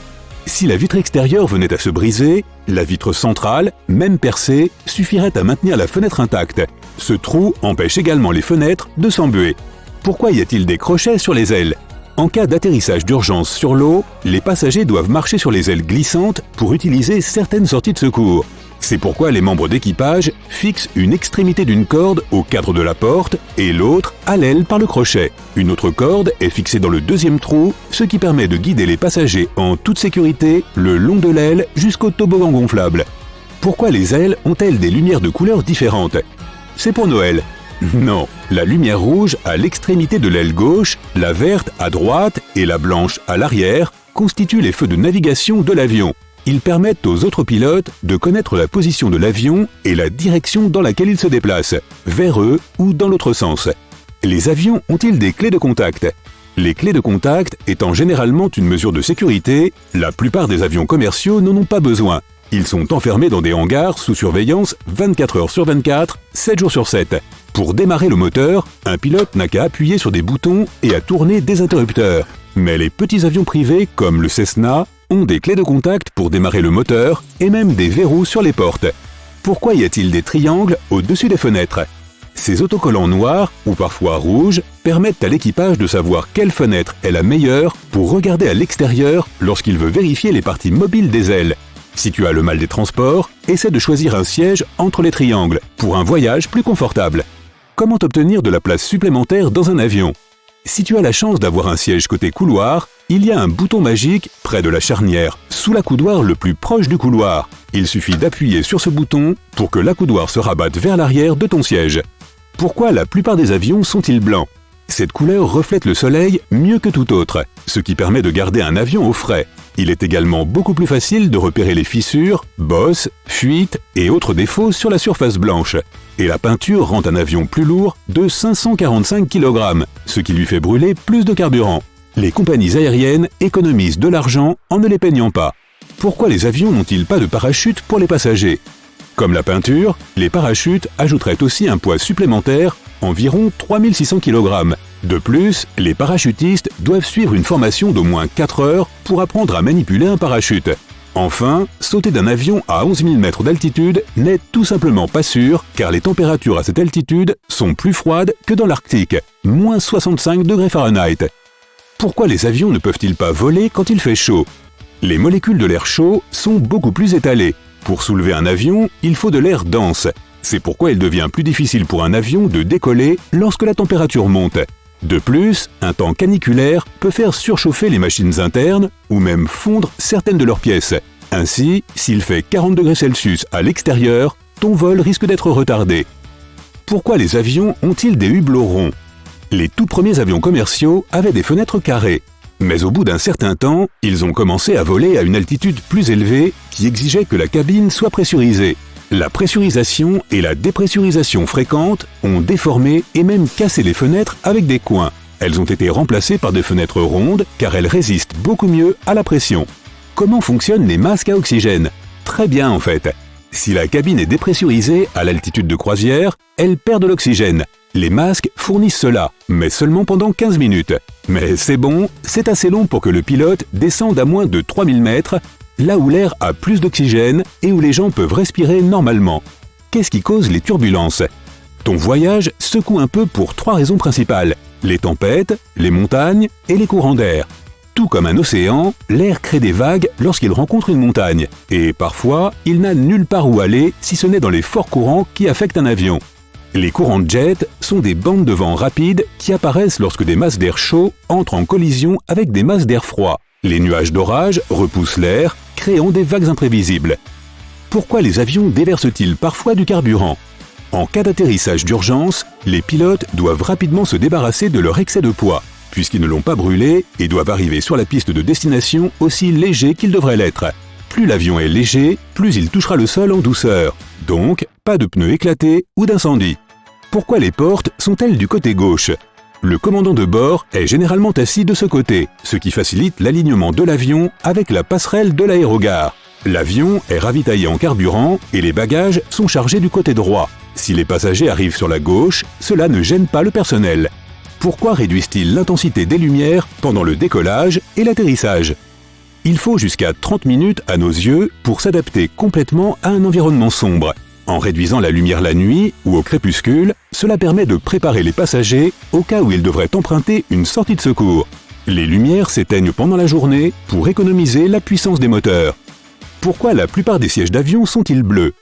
Si la vitre extérieure venait à se briser, la vitre centrale, même percée, suffirait à maintenir la fenêtre intacte. Ce trou empêche également les fenêtres de s'embuer. Pourquoi y a-t-il des crochets sur les ailes ? En cas d'atterrissage d'urgence sur l'eau, les passagers doivent marcher sur les ailes glissantes pour utiliser certaines sorties de secours. C'est pourquoi les membres d'équipage fixent une extrémité d'une corde au cadre de la porte et l'autre à l'aile par le crochet. Une autre corde est fixée dans le deuxième trou, ce qui permet de guider les passagers en toute sécurité le long de l'aile jusqu'au toboggan gonflable. Pourquoi les ailes ont-elles des lumières de couleurs différentes ? C'est pour Noël. Non, la lumière rouge à l'extrémité de l'aile gauche, la verte à droite et la blanche à l'arrière constituent les feux de navigation de l'avion. Ils permettent aux autres pilotes de connaître la position de l'avion et la direction dans laquelle il se déplace, vers eux ou dans l'autre sens. Les avions ont-ils des clés de contact ? Les clés de contact étant généralement une mesure de sécurité, la plupart des avions commerciaux n'en ont pas besoin. Ils sont enfermés dans des hangars sous surveillance 24 heures sur 24, 7 jours sur 7. Pour démarrer le moteur, un pilote n'a qu'à appuyer sur des boutons et à tourner des interrupteurs. Mais les petits avions privés, comme le Cessna, ont des clés de contact pour démarrer le moteur et même des verrous sur les portes. Pourquoi y a-t-il des triangles au-dessus des fenêtres ? Ces autocollants noirs, ou parfois rouges, permettent à l'équipage de savoir quelle fenêtre est la meilleure pour regarder à l'extérieur lorsqu'il veut vérifier les parties mobiles des ailes. Si tu as le mal des transports, essaie de choisir un siège entre les triangles pour un voyage plus confortable. Comment obtenir de la place supplémentaire dans un avion ? Si tu as la chance d'avoir un siège côté couloir, il y a un bouton magique près de la charnière, sous l'accoudoir le plus proche du couloir. Il suffit d'appuyer sur ce bouton pour que l'accoudoir se rabatte vers l'arrière de ton siège. Pourquoi la plupart des avions sont-ils blancs? Cette couleur reflète le soleil mieux que tout autre, ce qui permet de garder un avion au frais. Il est également beaucoup plus facile de repérer les fissures, bosses, fuites et autres défauts sur la surface blanche. Et la peinture rend un avion plus lourd de 545 kg, ce qui lui fait brûler plus de carburant. Les compagnies aériennes économisent de l'argent en ne les peignant pas. Pourquoi les avions n'ont-ils pas de parachute pour les passagers? Comme la peinture, les parachutes ajouteraient aussi un poids supplémentaire, environ 3600 kg. De plus, les parachutistes doivent suivre une formation d'au moins 4 heures pour apprendre à manipuler un parachute. Enfin, sauter d'un avion à 11 000 mètres d'altitude n'est tout simplement pas sûr, car les températures à cette altitude sont plus froides que dans l'Arctique, moins 65 degrés Fahrenheit. Pourquoi les avions ne peuvent-ils pas voler quand il fait chaud? Les molécules de l'air chaud sont beaucoup plus étalées. Pour soulever un avion, il faut de l'air dense. C'est pourquoi il devient plus difficile pour un avion de décoller lorsque la température monte. De plus, un temps caniculaire peut faire surchauffer les machines internes ou même fondre certaines de leurs pièces. Ainsi, s'il fait 40 degrés Celsius à l'extérieur, ton vol risque d'être retardé. Pourquoi les avions ont-ils des hublots ronds? Les tout premiers avions commerciaux avaient des fenêtres carrées. Mais au bout d'un certain temps, ils ont commencé à voler à une altitude plus élevée qui exigeait que la cabine soit pressurisée. La pressurisation et la dépressurisation fréquentes ont déformé et même cassé les fenêtres avec des coins. Elles ont été remplacées par des fenêtres rondes car elles résistent beaucoup mieux à la pression. Comment fonctionnent les masques à oxygène? Très bien en fait. Si la cabine est dépressurisée à l'altitude de croisière, elle perd de l'oxygène. Les masques fournissent cela, mais seulement pendant 15 minutes. Mais c'est bon, c'est assez long pour que le pilote descende à moins de 3000 mètres, là où l'air a plus d'oxygène et où les gens peuvent respirer normalement. Qu'est-ce qui cause les turbulences? Ton voyage secoue un peu pour 3 raisons principales: les tempêtes, les montagnes et les courants d'air. Tout comme un océan, l'air crée des vagues lorsqu'il rencontre une montagne. Et parfois, il n'a nulle part où aller si ce n'est dans les forts courants qui affectent un avion. Les courants de jet sont des bandes de vent rapides qui apparaissent lorsque des masses d'air chaud entrent en collision avec des masses d'air froid. Les nuages d'orage repoussent l'air, créant des vagues imprévisibles. Pourquoi les avions déversent-ils parfois du carburant? En cas d'atterrissage d'urgence, les pilotes doivent rapidement se débarrasser de leur excès de poids, puisqu'ils ne l'ont pas brûlé et doivent arriver sur la piste de destination aussi légers qu'ils devraient l'être. Plus l'avion est léger, plus il touchera le sol en douceur. Donc, pas de pneus éclatés ou d'incendie. Pourquoi les portes sont-elles du côté gauche? Le commandant de bord est généralement assis de ce côté, ce qui facilite l'alignement de l'avion avec la passerelle de l'aérogare. L'avion est ravitaillé en carburant et les bagages sont chargés du côté droit. Si les passagers arrivent sur la gauche, cela ne gêne pas le personnel. Pourquoi réduisent-ils l'intensité des lumières pendant le décollage et l'atterrissage? Il faut jusqu'à 30 minutes à nos yeux pour s'adapter complètement à un environnement sombre. En réduisant la lumière la nuit ou au crépuscule, cela permet de préparer les passagers au cas où ils devraient emprunter une sortie de secours. Les lumières s'éteignent pendant la journée pour économiser la puissance des moteurs. Pourquoi la plupart des sièges d'avion sont-ils bleus?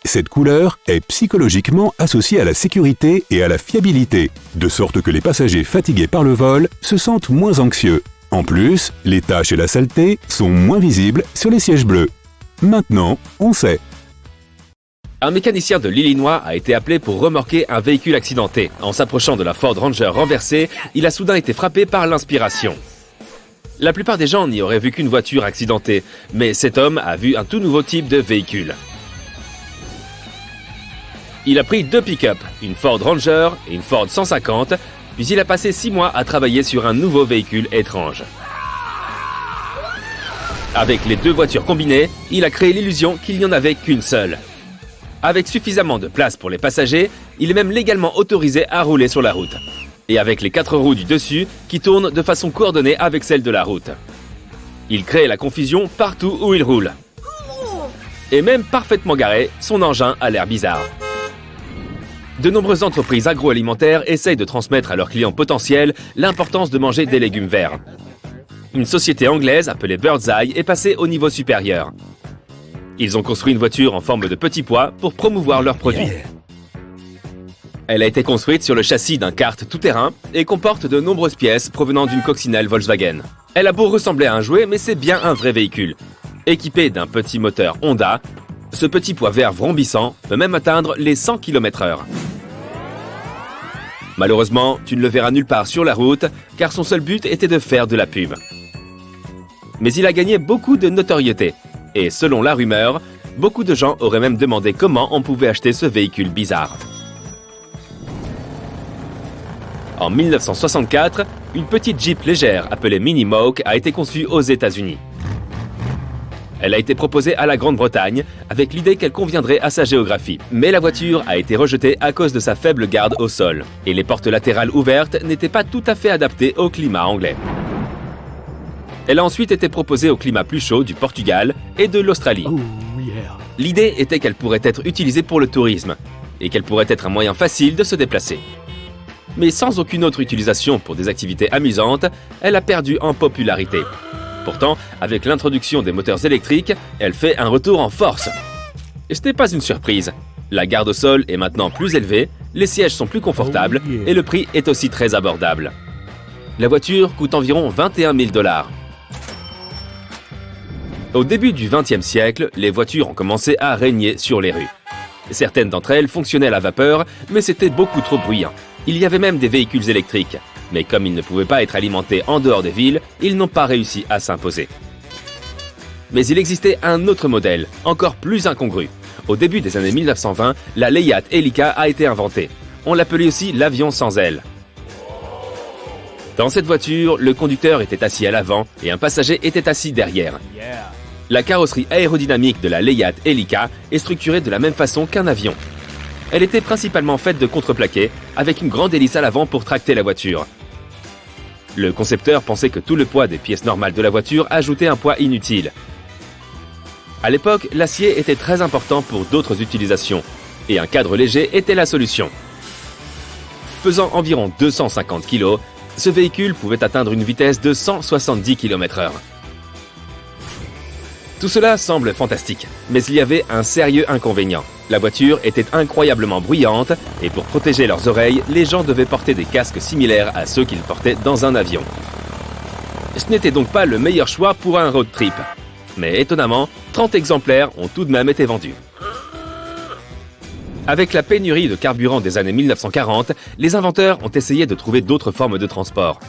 Cette couleur est psychologiquement associée à la sécurité et à la fiabilité, de sorte que les passagers fatigués par le vol se sentent moins anxieux. En plus, les taches et la saleté sont moins visibles sur les sièges bleus. Maintenant, on sait. Un mécanicien de l'Illinois a été appelé pour remorquer un véhicule accidenté. En s'approchant de la Ford Ranger renversée, il a soudain été frappé par l'inspiration. La plupart des gens n'y auraient vu qu'une voiture accidentée, mais cet homme a vu un tout nouveau type de véhicule. Il a pris 2 pick-up, une Ford Ranger et une Ford 150, puis il a passé 6 mois à travailler sur un nouveau véhicule étrange. Avec les 2 voitures combinées, il a créé l'illusion qu'il n'y en avait qu'une seule. Avec suffisamment de place pour les passagers, il est même légalement autorisé à rouler sur la route. Et avec les 4 roues du dessus qui tournent de façon coordonnée avec celles de la route. Il crée la confusion partout où il roule. Et même parfaitement garé, son engin a l'air bizarre. De nombreuses entreprises agroalimentaires essayent de transmettre à leurs clients potentiels l'importance de manger des légumes verts. Une société anglaise appelée Birdseye est passée au niveau supérieur. Ils ont construit une voiture en forme de petit pois pour promouvoir leurs produits. Elle a été construite sur le châssis d'un kart tout-terrain et comporte de nombreuses pièces provenant d'une coccinelle Volkswagen. Elle a beau ressembler à un jouet, mais c'est bien un vrai véhicule. Équipé d'un petit moteur Honda, ce petit poids vert vrombissant peut même atteindre les 100 km/h. Malheureusement, tu ne le verras nulle part sur la route, car son seul but était de faire de la pub. Mais il a gagné beaucoup de notoriété, et selon la rumeur, beaucoup de gens auraient même demandé comment on pouvait acheter ce véhicule bizarre. En 1964, une petite Jeep légère appelée Mini Moke a été conçue aux États-Unis. Elle a été proposée à la Grande-Bretagne avec l'idée qu'elle conviendrait à sa géographie. Mais la voiture a été rejetée à cause de sa faible garde au sol. Et les portes latérales ouvertes n'étaient pas tout à fait adaptées au climat anglais. Elle a ensuite été proposée au climat plus chaud du Portugal et de l'Australie. L'idée était qu'elle pourrait être utilisée pour le tourisme et qu'elle pourrait être un moyen facile de se déplacer. Mais sans aucune autre utilisation pour des activités amusantes, elle a perdu en popularité. Pourtant, avec l'introduction des moteurs électriques, elle fait un retour en force. Et ce n'est pas une surprise. La garde au sol est maintenant plus élevée, les sièges sont plus confortables et le prix est aussi très abordable. La voiture coûte environ 21 000 $. Au début du XXe siècle, les voitures ont commencé à régner sur les rues. Certaines d'entre elles fonctionnaient à la vapeur, mais c'était beaucoup trop bruyant. Il y avait même des véhicules électriques. Mais comme ils ne pouvaient pas être alimentés en dehors des villes, ils n'ont pas réussi à s'imposer. Mais il existait un autre modèle, encore plus incongru. Au début des années 1920, la Layat Helica a été inventée. On l'appelait aussi l'avion sans ailes. Dans cette voiture, le conducteur était assis à l'avant et un passager était assis derrière. La carrosserie aérodynamique de la Layat Helica est structurée de la même façon qu'un avion. Elle était principalement faite de contreplaqué, avec une grande hélice à l'avant pour tracter la voiture. Le concepteur pensait que tout le poids des pièces normales de la voiture ajoutait un poids inutile. À l'époque, l'acier était très important pour d'autres utilisations, et un cadre léger était la solution. Pesant environ 250 kg, ce véhicule pouvait atteindre une vitesse de 170 km/h. Tout cela semble fantastique, mais il y avait un sérieux inconvénient. La voiture était incroyablement bruyante et pour protéger leurs oreilles, les gens devaient porter des casques similaires à ceux qu'ils portaient dans un avion. Ce n'était donc pas le meilleur choix pour un road trip. Mais étonnamment, 30 exemplaires ont tout de même été vendus. Avec la pénurie de carburant des années 1940, les inventeurs ont essayé de trouver d'autres formes de transport.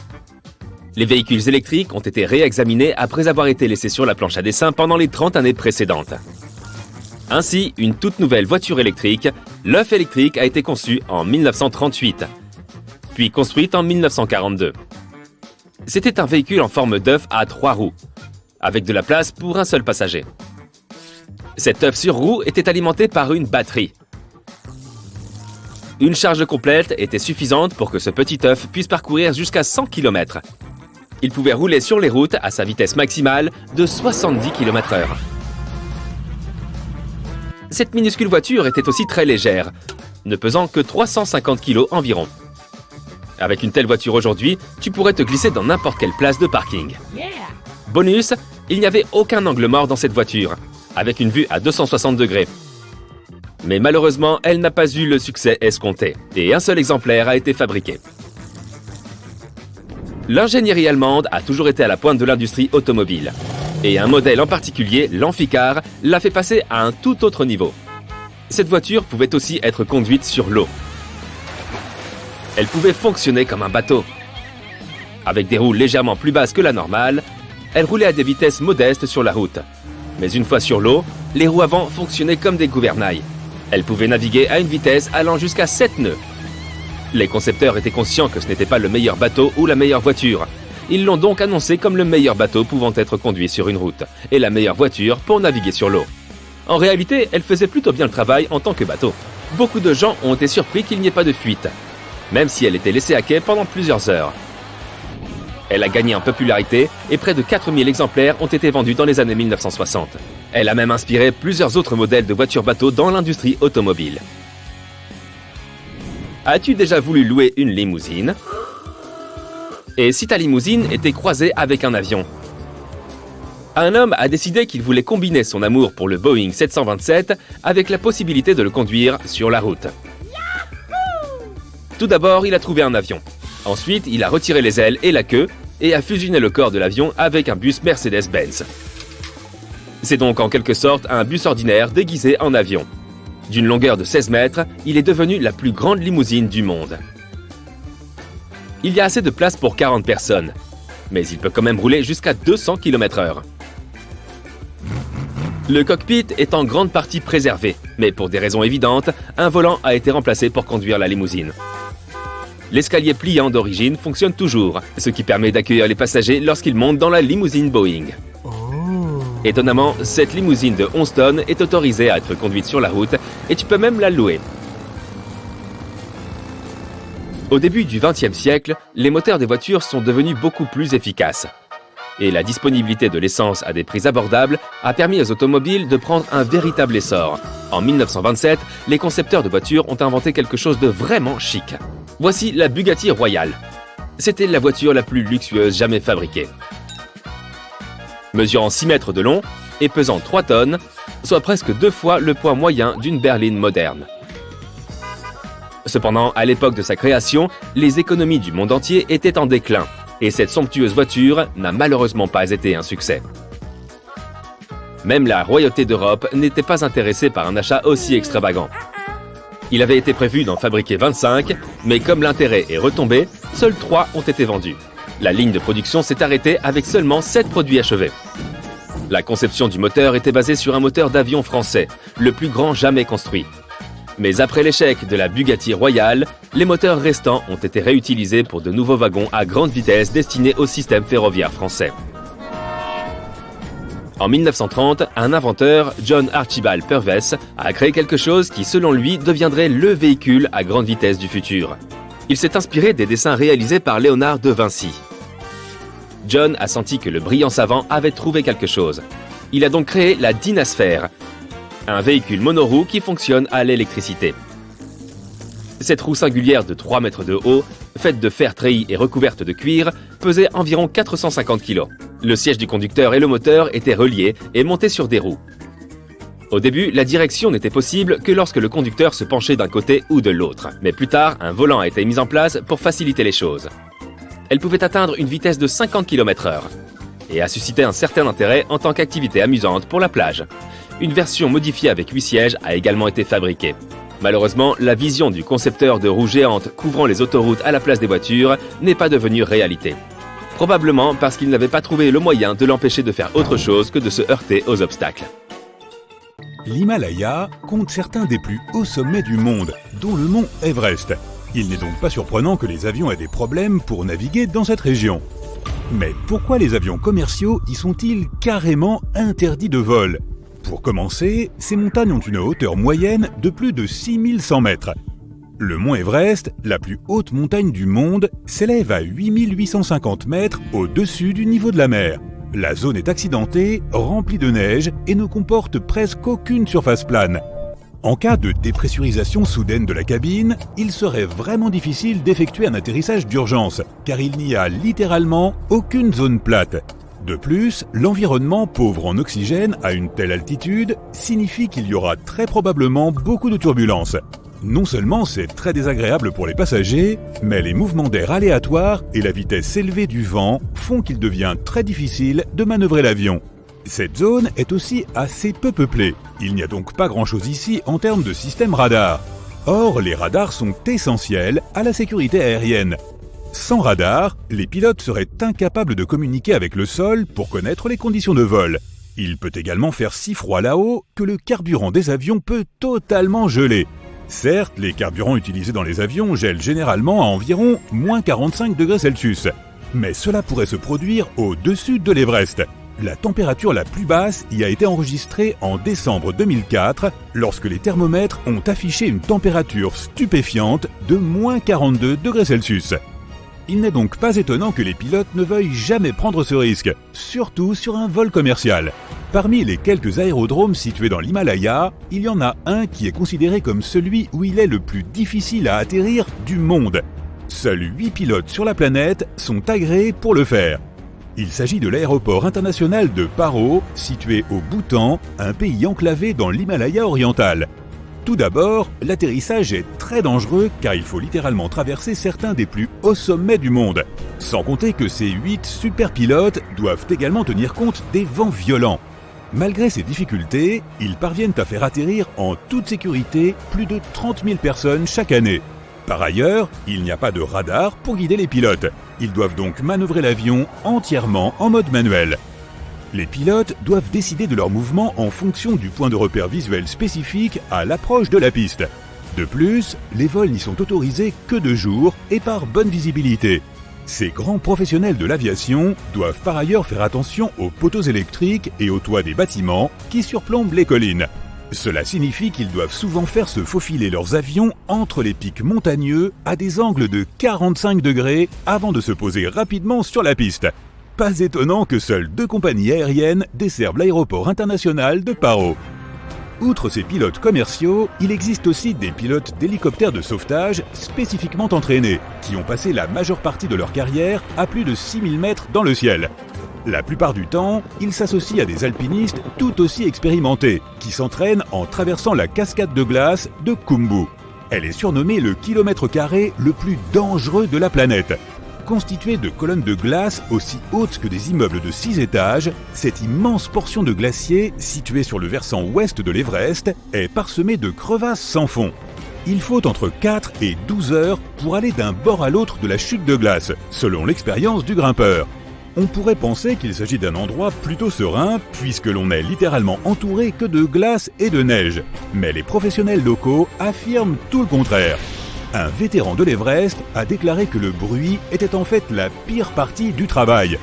Les véhicules électriques ont été réexaminés après avoir été laissés sur la planche à dessin pendant les 30 années précédentes. Ainsi, une toute nouvelle voiture électrique, l'œuf électrique, a été conçue en 1938, puis construite en 1942. C'était un véhicule en forme d'œuf à 3 roues, avec de la place pour un seul passager. Cet œuf sur roue était alimenté par une batterie. Une charge complète était suffisante pour que ce petit œuf puisse parcourir jusqu'à 100 km. Il pouvait rouler sur les routes à sa vitesse maximale de 70 km/h. Cette minuscule voiture était aussi très légère, ne pesant que 350 kg environ. Avec une telle voiture aujourd'hui, tu pourrais te glisser dans n'importe quelle place de parking. Bonus, il n'y avait aucun angle mort dans cette voiture, avec une vue à 260 degrés. Mais malheureusement, elle n'a pas eu le succès escompté, et un seul exemplaire a été fabriqué. L'ingénierie allemande a toujours été à la pointe de l'industrie automobile. Et un modèle en particulier, l'Amphicar, l'a fait passer à un tout autre niveau. Cette voiture pouvait aussi être conduite sur l'eau. Elle pouvait fonctionner comme un bateau. Avec des roues légèrement plus basses que la normale, elle roulait à des vitesses modestes sur la route. Mais une fois sur l'eau, les roues avant fonctionnaient comme des gouvernails. Elle pouvait naviguer à une vitesse allant jusqu'à 7 nœuds. Les concepteurs étaient conscients que ce n'était pas le meilleur bateau ou la meilleure voiture. Ils l'ont donc annoncé comme le meilleur bateau pouvant être conduit sur une route, et la meilleure voiture pour naviguer sur l'eau. En réalité, elle faisait plutôt bien le travail en tant que bateau. Beaucoup de gens ont été surpris qu'il n'y ait pas de fuite, même si elle était laissée à quai pendant plusieurs heures. Elle a gagné en popularité et près de 4000 exemplaires ont été vendus dans les années 1960. Elle a même inspiré plusieurs autres modèles de voitures-bateaux dans l'industrie automobile. As-tu déjà voulu louer une limousine ? Et si ta limousine était croisée avec un avion ? Un homme a décidé qu'il voulait combiner son amour pour le Boeing 727 avec la possibilité de le conduire sur la route. Tout d'abord, il a trouvé un avion. Ensuite, il a retiré les ailes et la queue et a fusionné le corps de l'avion avec un bus Mercedes-Benz. C'est donc en quelque sorte un bus ordinaire déguisé en avion. D'une longueur de 16 mètres, il est devenu la plus grande limousine du monde. Il y a assez de place pour 40 personnes, mais il peut quand même rouler jusqu'à 200 km/h. Le cockpit est en grande partie préservé, mais pour des raisons évidentes, un volant a été remplacé pour conduire la limousine. L'escalier pliant d'origine fonctionne toujours, ce qui permet d'accueillir les passagers lorsqu'ils montent dans la limousine Boeing. Étonnamment, cette limousine de 11 tonnes est autorisée à être conduite sur la route et tu peux même la louer. Au début du XXe siècle, les moteurs des voitures sont devenus beaucoup plus efficaces. Et la disponibilité de l'essence à des prix abordables a permis aux automobiles de prendre un véritable essor. En 1927, les concepteurs de voitures ont inventé quelque chose de vraiment chic. Voici la Bugatti Royale. C'était la voiture la plus luxueuse jamais fabriquée. Mesurant 6 mètres de long et pesant 3 tonnes, soit presque 2 fois le poids moyen d'une berline moderne. Cependant, à l'époque de sa création, les économies du monde entier étaient en déclin, et cette somptueuse voiture n'a malheureusement pas été un succès. Même la royauté d'Europe n'était pas intéressée par un achat aussi extravagant. Il avait été prévu d'en fabriquer 25, mais comme l'intérêt est retombé, seuls 3 ont été vendus. La ligne de production s'est arrêtée avec seulement 7 produits achevés. La conception du moteur était basée sur un moteur d'avion français, le plus grand jamais construit. Mais après l'échec de la Bugatti Royale, les moteurs restants ont été réutilisés pour de nouveaux wagons à grande vitesse destinés au système ferroviaire français. En 1930, un inventeur, John Archibald Purves, a créé quelque chose qui, selon lui, deviendrait le véhicule à grande vitesse du futur. Il s'est inspiré des dessins réalisés par Léonard de Vinci. John a senti que le brillant savant avait trouvé quelque chose. Il a donc créé la Dynasphère, un véhicule monoroue qui fonctionne à l'électricité. Cette roue singulière de 3 mètres de haut, faite de fer treillis et recouverte de cuir, pesait environ 450 kg. Le siège du conducteur et le moteur étaient reliés et montés sur des roues. Au début, la direction n'était possible que lorsque le conducteur se penchait d'un côté ou de l'autre. Mais plus tard, un volant a été mis en place pour faciliter les choses. Elle pouvait atteindre une vitesse de 50 km/h et a suscité un certain intérêt en tant qu'activité amusante pour la plage. Une version modifiée avec 8 sièges a également été fabriquée. Malheureusement, la vision du concepteur de roues géantes couvrant les autoroutes à la place des voitures n'est pas devenue réalité. Probablement parce qu'il n'avait pas trouvé le moyen de l'empêcher de faire autre chose que de se heurter aux obstacles. L'Himalaya compte certains des plus hauts sommets du monde, dont le mont Everest. Il n'est donc pas surprenant que les avions aient des problèmes pour naviguer dans cette région. Mais pourquoi les avions commerciaux y sont-ils carrément interdits de vol ? Pour commencer, ces montagnes ont une hauteur moyenne de plus de 6100 mètres. Le mont Everest, la plus haute montagne du monde, s'élève à 8850 mètres au-dessus du niveau de la mer. La zone est accidentée, remplie de neige et ne comporte presque aucune surface plane. En cas de dépressurisation soudaine de la cabine, il serait vraiment difficile d'effectuer un atterrissage d'urgence, car il n'y a littéralement aucune zone plate. De plus, l'environnement pauvre en oxygène à une telle altitude signifie qu'il y aura très probablement beaucoup de turbulences. Non seulement c'est très désagréable pour les passagers, mais les mouvements d'air aléatoires et la vitesse élevée du vent font qu'il devient très difficile de manœuvrer l'avion. Cette zone est aussi assez peu peuplée. Il n'y a donc pas grand-chose ici en termes de système radar. Or, les radars sont essentiels à la sécurité aérienne. Sans radar, les pilotes seraient incapables de communiquer avec le sol pour connaître les conditions de vol. Il peut également faire si froid là-haut que le carburant des avions peut totalement geler. Certes, les carburants utilisés dans les avions gèlent généralement à environ moins 45 degrés Celsius. Mais cela pourrait se produire au-dessus de l'Everest. La température la plus basse y a été enregistrée en décembre 2004, lorsque les thermomètres ont affiché une température stupéfiante de moins 42 degrés Celsius. Il n'est donc pas étonnant que les pilotes ne veuillent jamais prendre ce risque, surtout sur un vol commercial. Parmi les quelques aérodromes situés dans l'Himalaya, il y en a un qui est considéré comme celui où il est le plus difficile à atterrir du monde. Seuls 8 pilotes sur la planète sont agréés pour le faire. Il s'agit de l'aéroport international de Paro, situé au Bhoutan, un pays enclavé dans l'Himalaya oriental. Tout d'abord, l'atterrissage est très dangereux car il faut littéralement traverser certains des plus hauts sommets du monde. Sans compter que ces 8 super pilotes doivent également tenir compte des vents violents. Malgré ces difficultés, ils parviennent à faire atterrir en toute sécurité plus de 30 000 personnes chaque année. Par ailleurs, il n'y a pas de radar pour guider les pilotes. Ils doivent donc manœuvrer l'avion entièrement en mode manuel. Les pilotes doivent décider de leur mouvement en fonction du point de repère visuel spécifique à l'approche de la piste. De plus, les vols n'y sont autorisés que de jour et par bonne visibilité. Ces grands professionnels de l'aviation doivent par ailleurs faire attention aux poteaux électriques et aux toits des bâtiments qui surplombent les collines. Cela signifie qu'ils doivent souvent faire se faufiler leurs avions entre les pics montagneux à des angles de 45 degrés avant de se poser rapidement sur la piste. Pas étonnant que seules 2 compagnies aériennes desservent l'aéroport international de Paro. Outre ces pilotes commerciaux, il existe aussi des pilotes d'hélicoptères de sauvetage spécifiquement entraînés, qui ont passé la majeure partie de leur carrière à plus de 6000 mètres dans le ciel. La plupart du temps, ils s'associent à des alpinistes tout aussi expérimentés, qui s'entraînent en traversant la cascade de glace de Khumbu. Elle est surnommée le kilomètre carré le plus dangereux de la planète. Constituée de colonnes de glace aussi hautes que des immeubles de 6 étages, cette immense portion de glacier, située sur le versant ouest de l'Everest, est parsemée de crevasses sans fond. Il faut entre 4 et 12 heures pour aller d'un bord à l'autre de la chute de glace, selon l'expérience du grimpeur. On pourrait penser qu'il s'agit d'un endroit plutôt serein, puisque l'on n'est littéralement entouré que de glace et de neige. Mais les professionnels locaux affirment tout le contraire. Un vétéran de l'Everest a déclaré que le bruit était en fait la pire partie du travail.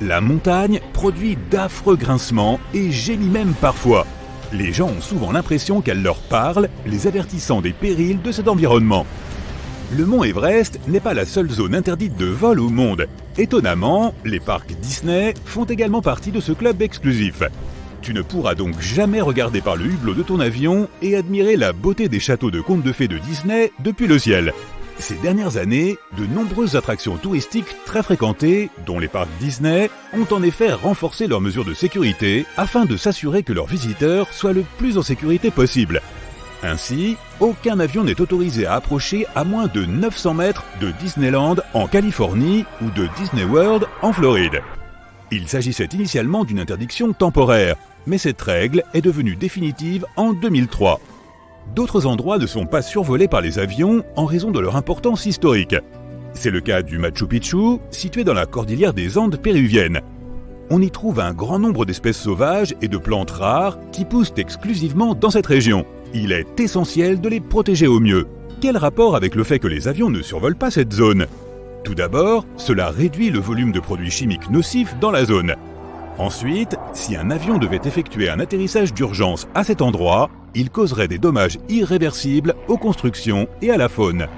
La montagne produit d'affreux grincements et gémit même parfois. Les gens ont souvent l'impression qu'elle leur parle, les avertissant des périls de cet environnement. Le mont Everest n'est pas la seule zone interdite de vol au monde. Étonnamment, les parcs Disney font également partie de ce club exclusif. Tu ne pourras donc jamais regarder par le hublot de ton avion et admirer la beauté des châteaux de contes de fées de Disney depuis le ciel. Ces dernières années, de nombreuses attractions touristiques très fréquentées, dont les parcs Disney, ont en effet renforcé leurs mesures de sécurité afin de s'assurer que leurs visiteurs soient le plus en sécurité possible. Ainsi, aucun avion n'est autorisé à approcher à moins de 900 mètres de Disneyland en Californie ou de Disney World en Floride. Il s'agissait initialement d'une interdiction temporaire, mais cette règle est devenue définitive en 2003. D'autres endroits ne sont pas survolés par les avions en raison de leur importance historique. C'est le cas du Machu Picchu, situé dans la cordillère des Andes péruviennes. On y trouve un grand nombre d'espèces sauvages et de plantes rares qui poussent exclusivement dans cette région. Il est essentiel de les protéger au mieux. Quel rapport avec le fait que les avions ne survolent pas cette zone ? Tout d'abord, cela réduit le volume de produits chimiques nocifs dans la zone. Ensuite, si un avion devait effectuer un atterrissage d'urgence à cet endroit, il causerait des dommages irréversibles aux constructions et à la faune.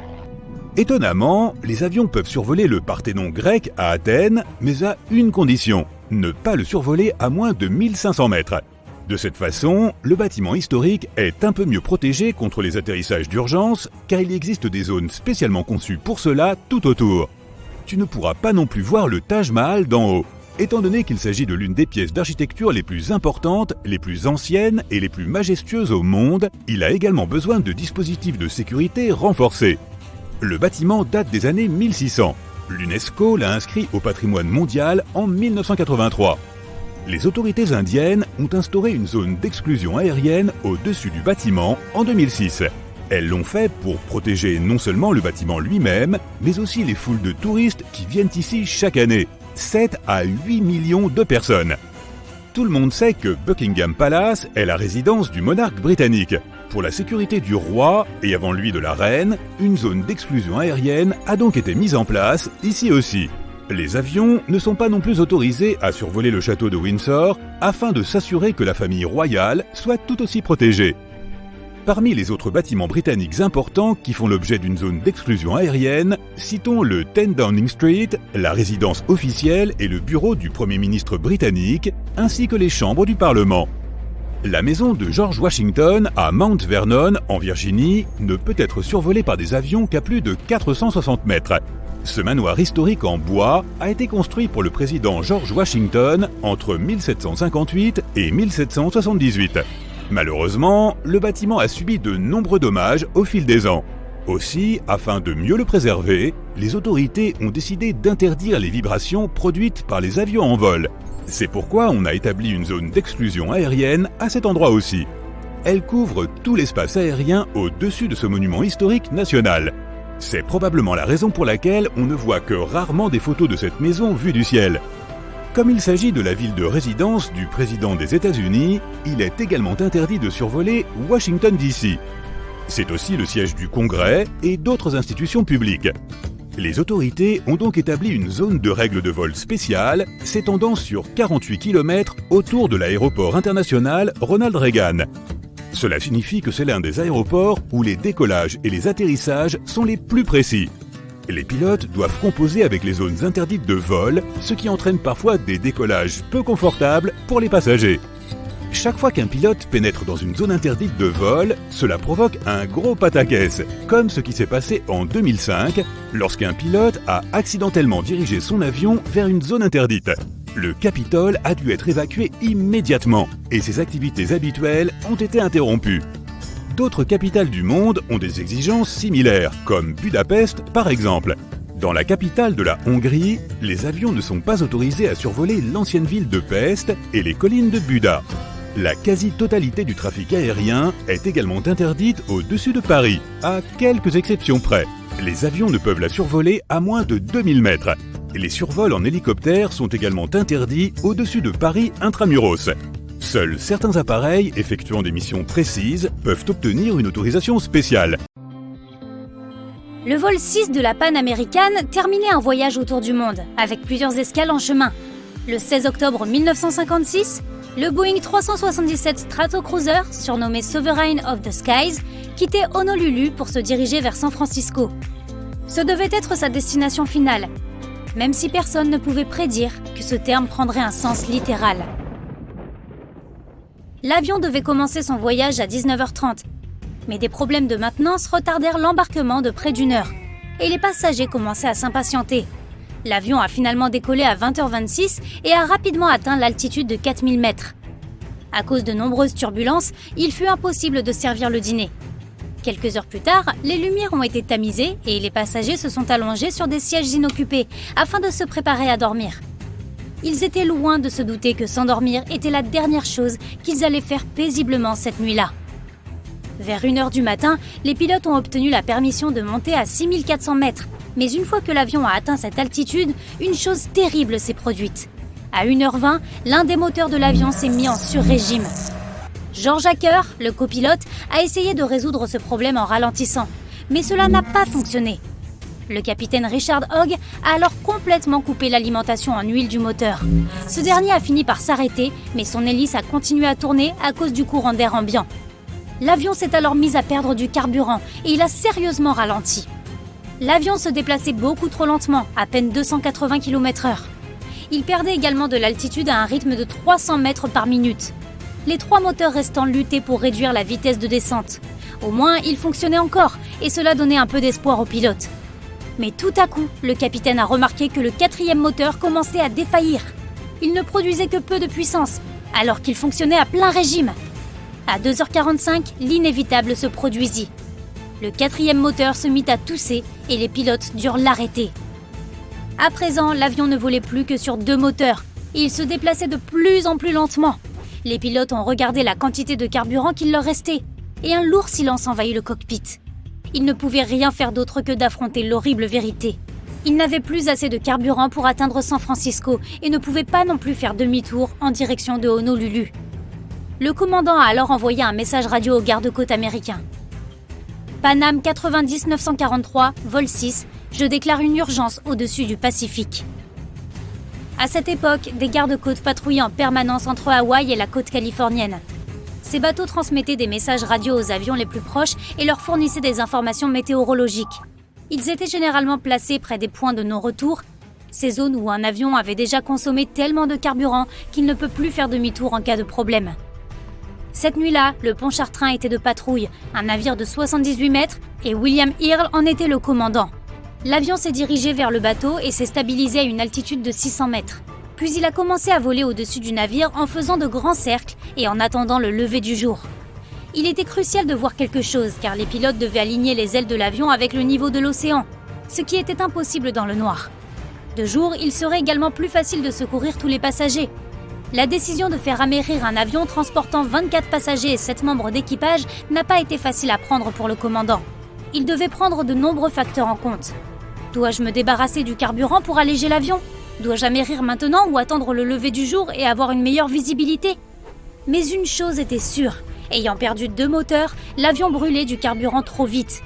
Étonnamment, les avions peuvent survoler le Parthénon grec à Athènes, mais à une condition, ne pas le survoler à moins de 1500 mètres. De cette façon, le bâtiment historique est un peu mieux protégé contre les atterrissages d'urgence, car il existe des zones spécialement conçues pour cela tout autour. Tu ne pourras pas non plus voir le Taj Mahal d'en haut. Étant donné qu'il s'agit de l'une des pièces d'architecture les plus importantes, les plus anciennes et les plus majestueuses au monde, il a également besoin de dispositifs de sécurité renforcés. Le bâtiment date des années 1600. L'UNESCO l'a inscrit au patrimoine mondial en 1983. Les autorités indiennes ont instauré une zone d'exclusion aérienne au-dessus du bâtiment en 2006. Elles l'ont fait pour protéger non seulement le bâtiment lui-même, mais aussi les foules de touristes qui viennent ici chaque année. 7 à 8 millions de personnes. Tout le monde sait que Buckingham Palace est la résidence du monarque britannique. Pour la sécurité du roi, et avant lui de la reine, une zone d'exclusion aérienne a donc été mise en place, ici aussi. Les avions ne sont pas non plus autorisés à survoler le château de Windsor, afin de s'assurer que la famille royale soit tout aussi protégée. Parmi les autres bâtiments britanniques importants qui font l'objet d'une zone d'exclusion aérienne, citons le 10 Downing Street, la résidence officielle et le bureau du Premier ministre britannique, ainsi que les chambres du Parlement. La maison de George Washington à Mount Vernon, en Virginie, ne peut être survolée par des avions qu'à plus de 460 mètres. Ce manoir historique en bois a été construit pour le président George Washington entre 1758 et 1778. Malheureusement, le bâtiment a subi de nombreux dommages au fil des ans. Aussi, afin de mieux le préserver, les autorités ont décidé d'interdire les vibrations produites par les avions en vol. C'est pourquoi on a établi une zone d'exclusion aérienne à cet endroit aussi. Elle couvre tout l'espace aérien au-dessus de ce monument historique national. C'est probablement la raison pour laquelle on ne voit que rarement des photos de cette maison vue du ciel. Comme il s'agit de la ville de résidence du président des États-Unis, il est également interdit de survoler Washington DC. C'est aussi le siège du Congrès et d'autres institutions publiques. Les autorités ont donc établi une zone de règles de vol spéciale s'étendant sur 48 km autour de l'aéroport international Ronald Reagan. Cela signifie que c'est l'un des aéroports où les décollages et les atterrissages sont les plus précis. Les pilotes doivent composer avec les zones interdites de vol, ce qui entraîne parfois des décollages peu confortables pour les passagers. Chaque fois qu'un pilote pénètre dans une zone interdite de vol, cela provoque un gros pataquès, comme ce qui s'est passé en 2005, lorsqu'un pilote a accidentellement dirigé son avion vers une zone interdite. Le Capitole a dû être évacué immédiatement, et ses activités habituelles ont été interrompues. D'autres capitales du monde ont des exigences similaires, comme Budapest par exemple. Dans la capitale de la Hongrie, les avions ne sont pas autorisés à survoler l'ancienne ville de Pest et les collines de Buda. La quasi-totalité du trafic aérien est également interdite au-dessus de Paris, à quelques exceptions près. Les avions ne peuvent la survoler à moins de 2000 mètres. Les survols en hélicoptère sont également interdits au-dessus de Paris intramuros. Seuls certains appareils effectuant des missions précises peuvent obtenir une autorisation spéciale. Le vol 6 de la Pan American terminait un voyage autour du monde, avec plusieurs escales en chemin. Le 16 octobre 1956, le Boeing 377 Stratocruiser, surnommé Sovereign of the Skies, quittait Honolulu pour se diriger vers San Francisco. Ce devait être sa destination finale, même si personne ne pouvait prédire que ce terme prendrait un sens littéral. L'avion devait commencer son voyage à 19h30, mais des problèmes de maintenance retardèrent l'embarquement de près d'1 heure, et les passagers commençaient à s'impatienter. L'avion a finalement décollé à 20h26 et a rapidement atteint l'altitude de 4000 mètres. À cause de nombreuses turbulences, il fut impossible de servir le dîner. Quelques heures plus tard, les lumières ont été tamisées et les passagers se sont allongés sur des sièges inoccupés afin de se préparer à dormir. Ils étaient loin de se douter que s'endormir était la dernière chose qu'ils allaient faire paisiblement cette nuit-là. Vers 1h du matin, les pilotes ont obtenu la permission de monter à 6400 mètres. Mais une fois que l'avion a atteint cette altitude, une chose terrible s'est produite. À 1h20, l'un des moteurs de l'avion s'est mis en sur-régime. George Hacker, le copilote, a essayé de résoudre ce problème en ralentissant, mais cela n'a pas fonctionné. Le capitaine Richard Hogg a alors complètement coupé l'alimentation en huile du moteur. Ce dernier a fini par s'arrêter, mais son hélice a continué à tourner à cause du courant d'air ambiant. L'avion s'est alors mis à perdre du carburant et il a sérieusement ralenti. L'avion se déplaçait beaucoup trop lentement, à peine 280 km/h. Il perdait également de l'altitude à un rythme de 300 mètres par minute. Les 3 moteurs restants luttaient pour réduire la vitesse de descente. Au moins, ils fonctionnaient encore, et cela donnait un peu d'espoir aux pilotes. Mais tout à coup, le capitaine a remarqué que le 4e moteur commençait à défaillir. Il ne produisait que peu de puissance, alors qu'il fonctionnait à plein régime. À 2h45, l'inévitable se produisit. Le 4e moteur se mit à tousser et les pilotes durent l'arrêter. À présent, l'avion ne volait plus que sur 2 moteurs. Il se déplaçait de plus en plus lentement. Les pilotes ont regardé la quantité de carburant qu'il leur restait et un lourd silence envahit le cockpit. Ils ne pouvaient rien faire d'autre que d'affronter l'horrible vérité. Ils n'avaient plus assez de carburant pour atteindre San Francisco et ne pouvaient pas non plus faire demi-tour en direction de Honolulu. Le commandant a alors envoyé un message radio aux gardes-côtes américains. Panam 90-943, vol 6, je déclare une urgence au-dessus du Pacifique. À cette époque, des gardes-côtes patrouillaient en permanence entre Hawaï et la côte californienne. Ces bateaux transmettaient des messages radio aux avions les plus proches et leur fournissaient des informations météorologiques. Ils étaient généralement placés près des points de non-retour, ces zones où un avion avait déjà consommé tellement de carburant qu'il ne peut plus faire demi-tour en cas de problème. Cette nuit-là, le Pontchartrain était de patrouille, un navire de 78 mètres, et William Earl en était le commandant. L'avion s'est dirigé vers le bateau et s'est stabilisé à une altitude de 600 mètres. Puis il a commencé à voler au-dessus du navire en faisant de grands cercles et en attendant le lever du jour. Il était crucial de voir quelque chose car les pilotes devaient aligner les ailes de l'avion avec le niveau de l'océan, ce qui était impossible dans le noir. De jour, il serait également plus facile de secourir tous les passagers. La décision de faire amérir un avion transportant 24 passagers et 7 membres d'équipage n'a pas été facile à prendre pour le commandant. Il devait prendre de nombreux facteurs en compte. Dois-je me débarrasser du carburant pour alléger l'avion ? Dois-je amérir maintenant ou attendre le lever du jour et avoir une meilleure visibilité ? Mais une chose était sûre, ayant perdu 2 moteurs, l'avion brûlait du carburant trop vite.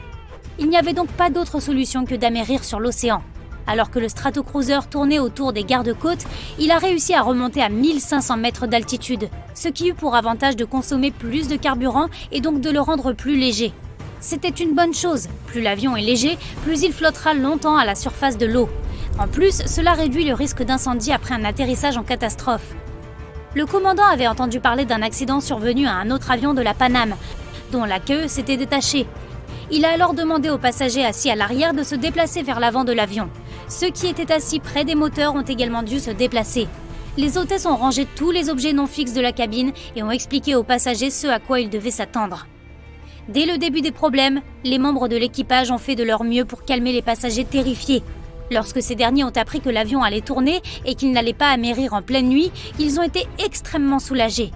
Il n'y avait donc pas d'autre solution que d'amérir sur l'océan. Alors que le Stratocruiser tournait autour des gardes-côtes, il a réussi à remonter à 1500 mètres d'altitude, ce qui eut pour avantage de consommer plus de carburant et donc de le rendre plus léger. C'était une bonne chose, plus l'avion est léger, plus il flottera longtemps à la surface de l'eau. En plus, cela réduit le risque d'incendie après un atterrissage en catastrophe. Le commandant avait entendu parler d'un accident survenu à un autre avion de la Pan Am, dont la queue s'était détachée. Il a alors demandé aux passagers assis à l'arrière de se déplacer vers l'avant de l'avion. Ceux qui étaient assis près des moteurs ont également dû se déplacer. Les hôtesses ont rangé tous les objets non fixes de la cabine et ont expliqué aux passagers ce à quoi ils devaient s'attendre. Dès le début des problèmes, les membres de l'équipage ont fait de leur mieux pour calmer les passagers terrifiés. Lorsque ces derniers ont appris que l'avion allait tourner et qu'il n'allait pas amérir en pleine nuit, ils ont été extrêmement soulagés.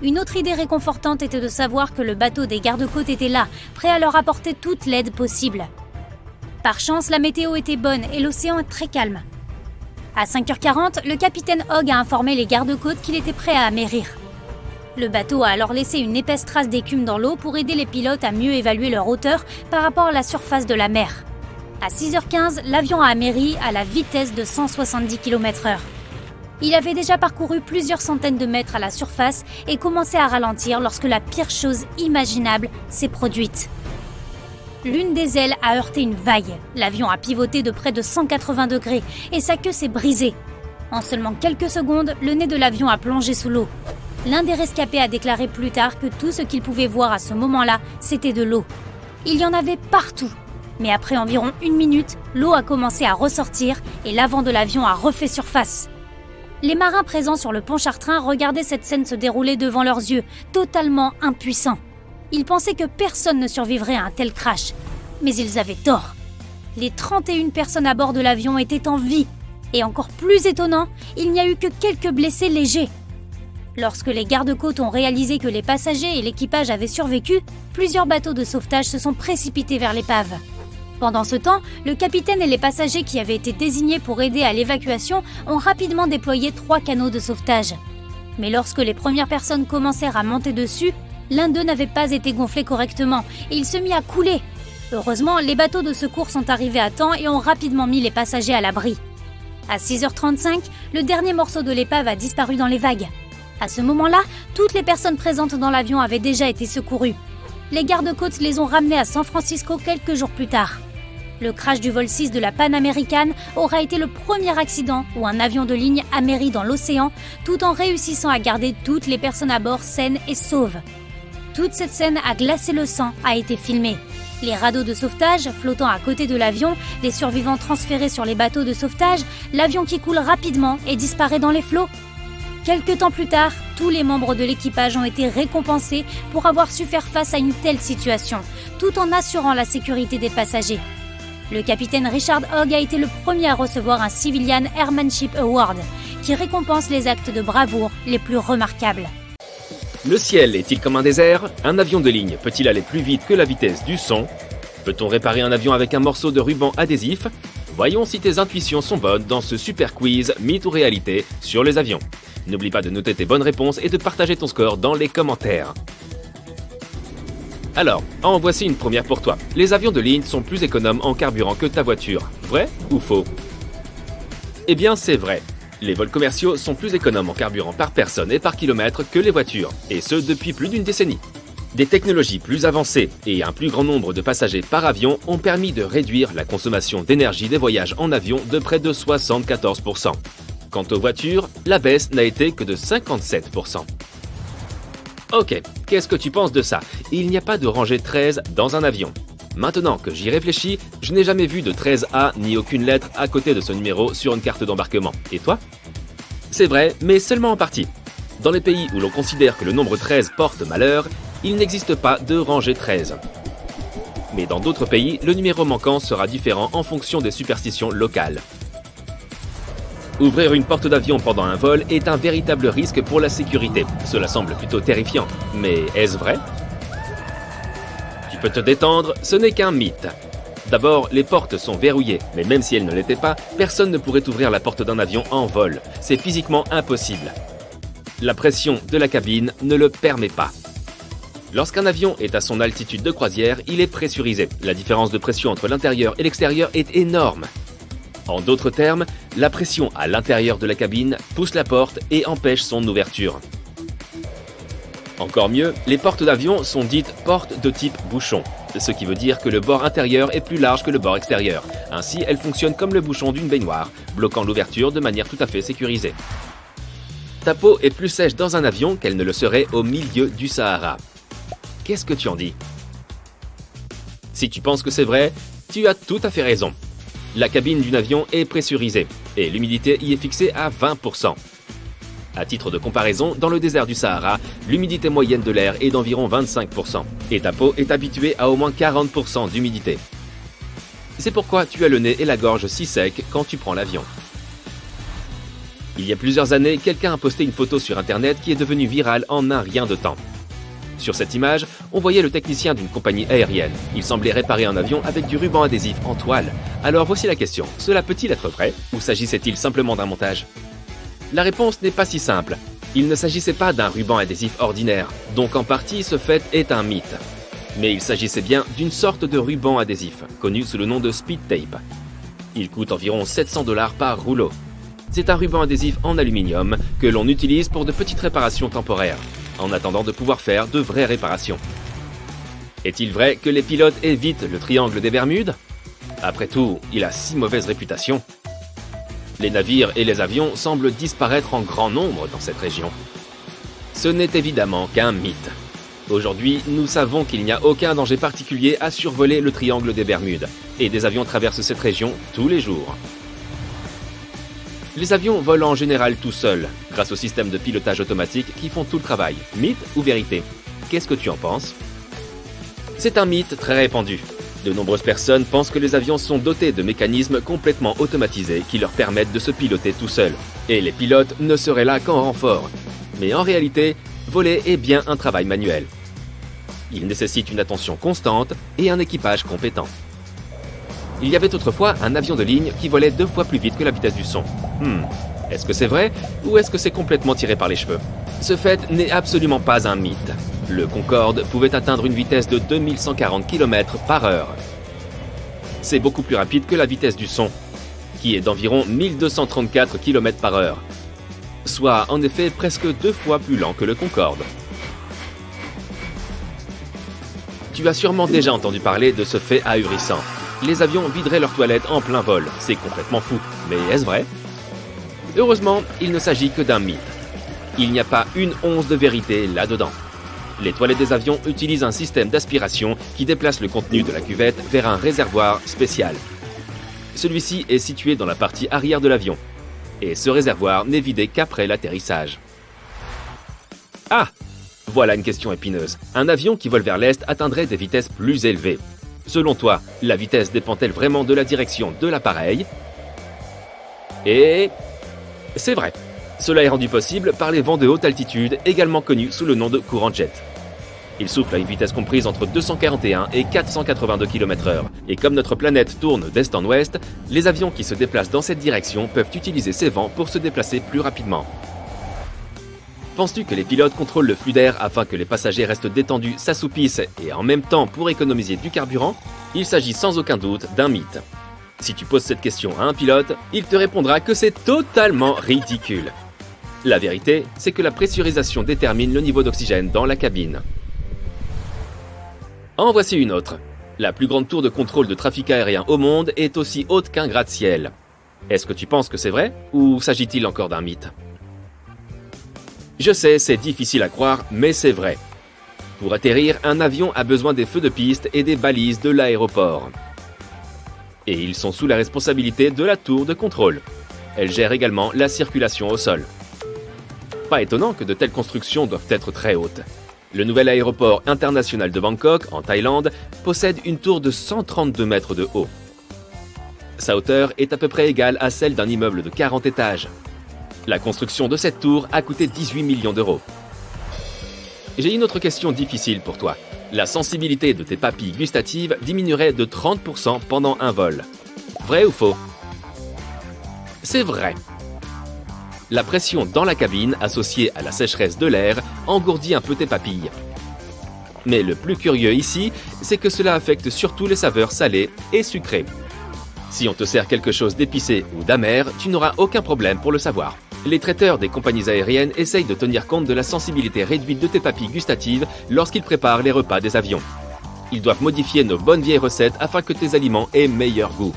Une autre idée réconfortante était de savoir que le bateau des gardes-côtes était là, prêt à leur apporter toute l'aide possible. Par chance, la météo était bonne et l'océan est très calme. À 5h40, le capitaine Hogg a informé les gardes-côtes qu'il était prêt à amérir. Le bateau a alors laissé une épaisse trace d'écume dans l'eau pour aider les pilotes à mieux évaluer leur hauteur par rapport à la surface de la mer. À 6h15, l'avion a améri à la vitesse de 170 km/h. Il avait déjà parcouru plusieurs centaines de mètres à la surface et commençait à ralentir lorsque la pire chose imaginable s'est produite. L'une des ailes a heurté une vague. L'avion a pivoté de près de 180 degrés et sa queue s'est brisée. En seulement quelques secondes, le nez de l'avion a plongé sous l'eau. L'un des rescapés a déclaré plus tard que tout ce qu'il pouvait voir à ce moment-là, c'était de l'eau. Il y en avait partout. Mais après environ 1 minute, l'eau a commencé à ressortir et l'avant de l'avion a refait surface. Les marins présents sur le pont Chartrain regardaient cette scène se dérouler devant leurs yeux, totalement impuissants. Ils pensaient que personne ne survivrait à un tel crash. Mais ils avaient tort. Les 31 personnes à bord de l'avion étaient en vie. Et encore plus étonnant, il n'y a eu que quelques blessés légers. Lorsque les gardes-côtes ont réalisé que les passagers et l'équipage avaient survécu, plusieurs bateaux de sauvetage se sont précipités vers l'épave. Pendant ce temps, le capitaine et les passagers qui avaient été désignés pour aider à l'évacuation ont rapidement déployé 3 canots de sauvetage. Mais lorsque les premières personnes commencèrent à monter dessus, l'un d'eux n'avait pas été gonflé correctement et il se mit à couler. Heureusement, les bateaux de secours sont arrivés à temps et ont rapidement mis les passagers à l'abri. À 6h35, le dernier morceau de l'épave a disparu dans les vagues. À ce moment-là, toutes les personnes présentes dans l'avion avaient déjà été secourues. Les gardes-côtes les ont ramenés à San Francisco quelques jours plus tard. Le crash du vol 6 de la Pan American aura été le premier accident où un avion de ligne amérit dans l'océan tout en réussissant à garder toutes les personnes à bord saines et sauves. Toute cette scène a glacé le sang a été filmée. Les radeaux de sauvetage flottant à côté de l'avion, les survivants transférés sur les bateaux de sauvetage, l'avion qui coule rapidement et disparaît dans les flots. Quelques temps plus tard, tous les membres de l'équipage ont été récompensés pour avoir su faire face à une telle situation, tout en assurant la sécurité des passagers. Le capitaine Richard Hogg a été le premier à recevoir un Civilian Airmanship Award, qui récompense les actes de bravoure les plus remarquables. Le ciel est-il comme un désert ? Un avion de ligne peut-il aller plus vite que la vitesse du son ? Peut-on réparer un avion avec un morceau de ruban adhésif ? Voyons si tes intuitions sont bonnes dans ce super quiz mythe ou réalité sur les avions. N'oublie pas de noter tes bonnes réponses et de partager ton score dans les commentaires. Alors, en voici une première pour toi. Les avions de ligne sont plus économes en carburant que ta voiture. Vrai ou faux ? Eh bien, c'est vrai. Les vols commerciaux sont plus économes en carburant par personne et par kilomètre que les voitures, et ce depuis plus d'une décennie. Des technologies plus avancées et un plus grand nombre de passagers par avion ont permis de réduire la consommation d'énergie des voyages en avion de près de 74%. Quant aux voitures, la baisse n'a été que de 57%. Ok, qu'est-ce que tu penses de ça ? Il n'y a pas de rangée 13 dans un avion. Maintenant que j'y réfléchis, je n'ai jamais vu de 13A ni aucune lettre à côté de ce numéro sur une carte d'embarquement. Et toi ? C'est vrai, mais seulement en partie. Dans les pays où l'on considère que le nombre 13 porte malheur, il n'existe pas de rangée 13. Mais dans d'autres pays, le numéro manquant sera différent en fonction des superstitions locales. Ouvrir une porte d'avion pendant un vol est un véritable risque pour la sécurité. Cela semble plutôt terrifiant, mais est-ce vrai? Tu peux te détendre, ce n'est qu'un mythe. D'abord, les portes sont verrouillées, mais même si elles ne l'étaient pas, personne ne pourrait ouvrir la porte d'un avion en vol. C'est physiquement impossible. La pression de la cabine ne le permet pas. Lorsqu'un avion est à son altitude de croisière, il est pressurisé. La différence de pression entre l'intérieur et l'extérieur est énorme. En d'autres termes, la pression à l'intérieur de la cabine pousse la porte et empêche son ouverture. Encore mieux, les portes d'avion sont dites portes de type bouchon, ce qui veut dire que le bord intérieur est plus large que le bord extérieur. Ainsi, elles fonctionnent comme le bouchon d'une baignoire, bloquant l'ouverture de manière tout à fait sécurisée. Ta peau est plus sèche dans un avion qu'elle ne le serait au milieu du Sahara. Qu'est-ce que tu en dis? Si tu penses que c'est vrai, tu as tout à fait raison. La cabine d'un avion est pressurisée et l'humidité y est fixée à 20%. À titre de comparaison, dans le désert du Sahara, l'humidité moyenne de l'air est d'environ 25% et ta peau est habituée à au moins 40% d'humidité. C'est pourquoi tu as le nez et la gorge si secs quand tu prends l'avion. Il y a plusieurs années, quelqu'un a posté une photo sur internet qui est devenue virale en un rien de temps. Sur cette image, on voyait le technicien d'une compagnie aérienne. Il semblait réparer un avion avec du ruban adhésif en toile. Alors voici la question, cela peut-il être vrai ou s'agissait-il simplement d'un montage? La réponse n'est pas si simple. Il ne s'agissait pas d'un ruban adhésif ordinaire, donc en partie ce fait est un mythe. Mais il s'agissait bien d'une sorte de ruban adhésif, connu sous le nom de speed tape. Il coûte environ 700 $ par rouleau. C'est un ruban adhésif en aluminium que l'on utilise pour de petites réparations temporaires, en attendant de pouvoir faire de vraies réparations. Est-il vrai que les pilotes évitent le triangle des Bermudes? Après tout, il a si mauvaise réputation. Les navires et les avions semblent disparaître en grand nombre dans cette région. Ce n'est évidemment qu'un mythe. Aujourd'hui, nous savons qu'il n'y a aucun danger particulier à survoler le triangle des Bermudes, et des avions traversent cette région tous les jours. Les avions volent en général tout seuls, grâce au système de pilotage automatique qui font tout le travail. Mythe ou vérité? Qu'est-ce que tu en penses? C'est un mythe très répandu. De nombreuses personnes pensent que les avions sont dotés de mécanismes complètement automatisés qui leur permettent de se piloter tout seuls. Et les pilotes ne seraient là qu'en renfort. Mais en réalité, voler est bien un travail manuel. Il nécessite une attention constante et un équipage compétent. Il y avait autrefois un avion de ligne qui volait 2 fois plus vite que la vitesse du son. Est-ce que c'est vrai ou est-ce que c'est complètement tiré par les cheveux? Ce fait n'est absolument pas un mythe. Le Concorde pouvait atteindre une vitesse de 2140 km/h. C'est beaucoup plus rapide que la vitesse du son, qui est d'environ 1234 km/h, soit en effet presque 2 fois plus lent que le Concorde. Tu as sûrement déjà entendu parler de ce fait ahurissant. Les avions videraient leurs toilettes en plein vol. C'est complètement fou. Mais est-ce vrai? Heureusement, il ne s'agit que d'un mythe. Il n'y a pas une once de vérité là-dedans. Les toilettes des avions utilisent un système d'aspiration qui déplace le contenu de la cuvette vers un réservoir spécial. Celui-ci est situé dans la partie arrière de l'avion. Et ce réservoir n'est vidé qu'après l'atterrissage. Ah! Voilà une question épineuse. Un avion qui vole vers l'est atteindrait des vitesses plus élevées. Selon toi, la vitesse dépend-elle vraiment de la direction de l'appareil? Et c'est vrai. Cela est rendu possible par les vents de haute altitude, également connus sous le nom de courant jet. Ils soufflent à une vitesse comprise entre 241 et 482 km/h. Et comme notre planète tourne d'est en ouest, les avions qui se déplacent dans cette direction peuvent utiliser ces vents pour se déplacer plus rapidement. Penses-tu que les pilotes contrôlent le flux d'air afin que les passagers restent détendus, s'assoupissent et en même temps pour économiser du carburant? Il s'agit sans aucun doute d'un mythe. Si tu poses cette question à un pilote, il te répondra que c'est totalement ridicule. La vérité, c'est que la pressurisation détermine le niveau d'oxygène dans la cabine. En voici une autre. La plus grande tour de contrôle de trafic aérien au monde est aussi haute qu'un gratte-ciel. Est-ce que tu penses que c'est vrai ou s'agit-il encore d'un mythe? Je sais, c'est difficile à croire, mais c'est vrai. Pour atterrir, un avion a besoin des feux de piste et des balises de l'aéroport. Et ils sont sous la responsabilité de la tour de contrôle. Elle gère également la circulation au sol. Pas étonnant que de telles constructions doivent être très hautes. Le nouvel aéroport international de Bangkok, en Thaïlande, possède une tour de 132 mètres de haut. Sa hauteur est à peu près égale à celle d'un immeuble de 40 étages. La construction de cette tour a coûté 18 millions d'euros. J'ai une autre question difficile pour toi. La sensibilité de tes papilles gustatives diminuerait de 30% pendant un vol. Vrai ou faux? C'est vrai. La pression dans la cabine, associée à la sécheresse de l'air, engourdit un peu tes papilles. Mais le plus curieux ici, c'est que cela affecte surtout les saveurs salées et sucrées. Si on te sert quelque chose d'épicé ou d'amer, tu n'auras aucun problème pour le savoir. Les traiteurs des compagnies aériennes essayent de tenir compte de la sensibilité réduite de tes papilles gustatives lorsqu'ils préparent les repas des avions. Ils doivent modifier nos bonnes vieilles recettes afin que tes aliments aient meilleur goût.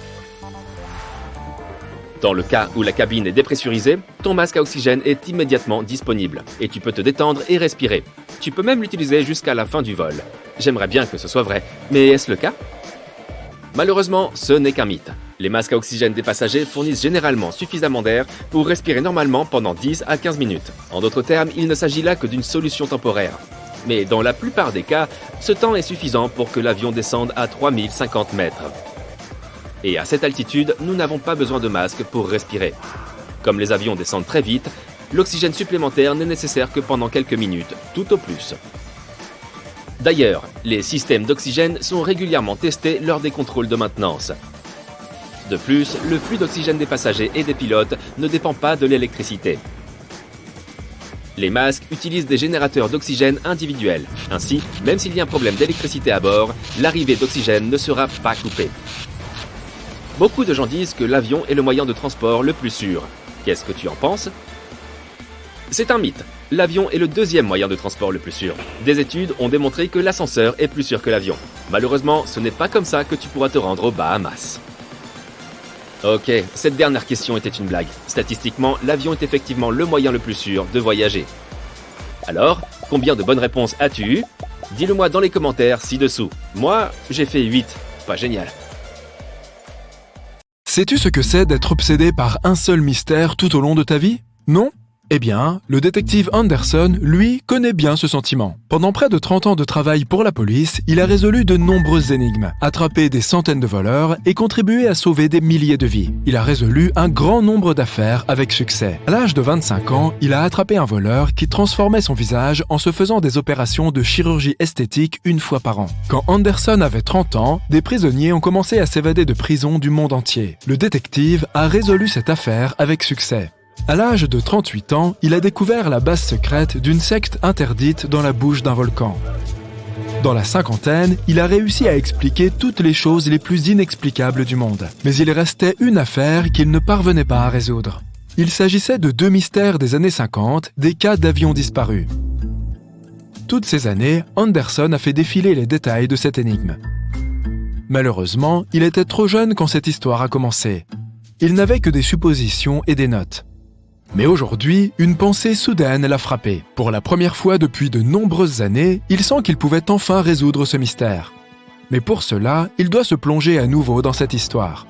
Dans le cas où la cabine est dépressurisée, ton masque à oxygène est immédiatement disponible et tu peux te détendre et respirer. Tu peux même l'utiliser jusqu'à la fin du vol. J'aimerais bien que ce soit vrai, mais est-ce le cas? Malheureusement, ce n'est qu'un mythe. Les masques à oxygène des passagers fournissent généralement suffisamment d'air pour respirer normalement pendant 10 à 15 minutes. En d'autres termes, il ne s'agit là que d'une solution temporaire. Mais dans la plupart des cas, ce temps est suffisant pour que l'avion descende à 3050 mètres. Et à cette altitude, nous n'avons pas besoin de masque pour respirer. Comme les avions descendent très vite, l'oxygène supplémentaire n'est nécessaire que pendant quelques minutes, tout au plus. D'ailleurs, les systèmes d'oxygène sont régulièrement testés lors des contrôles de maintenance. De plus, le flux d'oxygène des passagers et des pilotes ne dépend pas de l'électricité. Les masques utilisent des générateurs d'oxygène individuels. Ainsi, même s'il y a un problème d'électricité à bord, l'arrivée d'oxygène ne sera pas coupée. Beaucoup de gens disent que l'avion est le moyen de transport le plus sûr. Qu'est-ce que tu en penses? C'est un mythe. L'avion est le deuxième moyen de transport le plus sûr. Des études ont démontré que l'ascenseur est plus sûr que l'avion. Malheureusement, ce n'est pas comme ça que tu pourras te rendre aux Bahamas. Ok, cette dernière question était une blague. Statistiquement, l'avion est effectivement le moyen le plus sûr de voyager. Alors, combien de bonnes réponses as-tu eues? Dis-le-moi dans les commentaires ci-dessous. Moi, j'ai fait 8. Pas génial. Sais-tu ce que c'est d'être obsédé par un seul mystère tout au long de ta vie? Non? Eh bien, le détective Anderson, lui, connaît bien ce sentiment. Pendant près de 30 ans de travail pour la police, il a résolu de nombreuses énigmes, attrapé des centaines de voleurs et contribué à sauver des milliers de vies. Il a résolu un grand nombre d'affaires avec succès. À l'âge de 25 ans, il a attrapé un voleur qui transformait son visage en se faisant des opérations de chirurgie esthétique une fois par an. Quand Anderson avait 30 ans, des prisonniers ont commencé à s'évader de prison du monde entier. Le détective a résolu cette affaire avec succès. À l'âge de 38 ans, il a découvert la base secrète d'une secte interdite dans la bouche d'un volcan. Dans la cinquantaine, il a réussi à expliquer toutes les choses les plus inexplicables du monde. Mais il restait une affaire qu'il ne parvenait pas à résoudre. Il s'agissait de 2 mystères des années 50, des cas d'avions disparus. Toutes ces années, Anderson a fait défiler les détails de cette énigme. Malheureusement, il était trop jeune quand cette histoire a commencé. Il n'avait que des suppositions et des notes. Mais aujourd'hui, une pensée soudaine l'a frappé. Pour la première fois depuis de nombreuses années, il sent qu'il pouvait enfin résoudre ce mystère. Mais pour cela, il doit se plonger à nouveau dans cette histoire.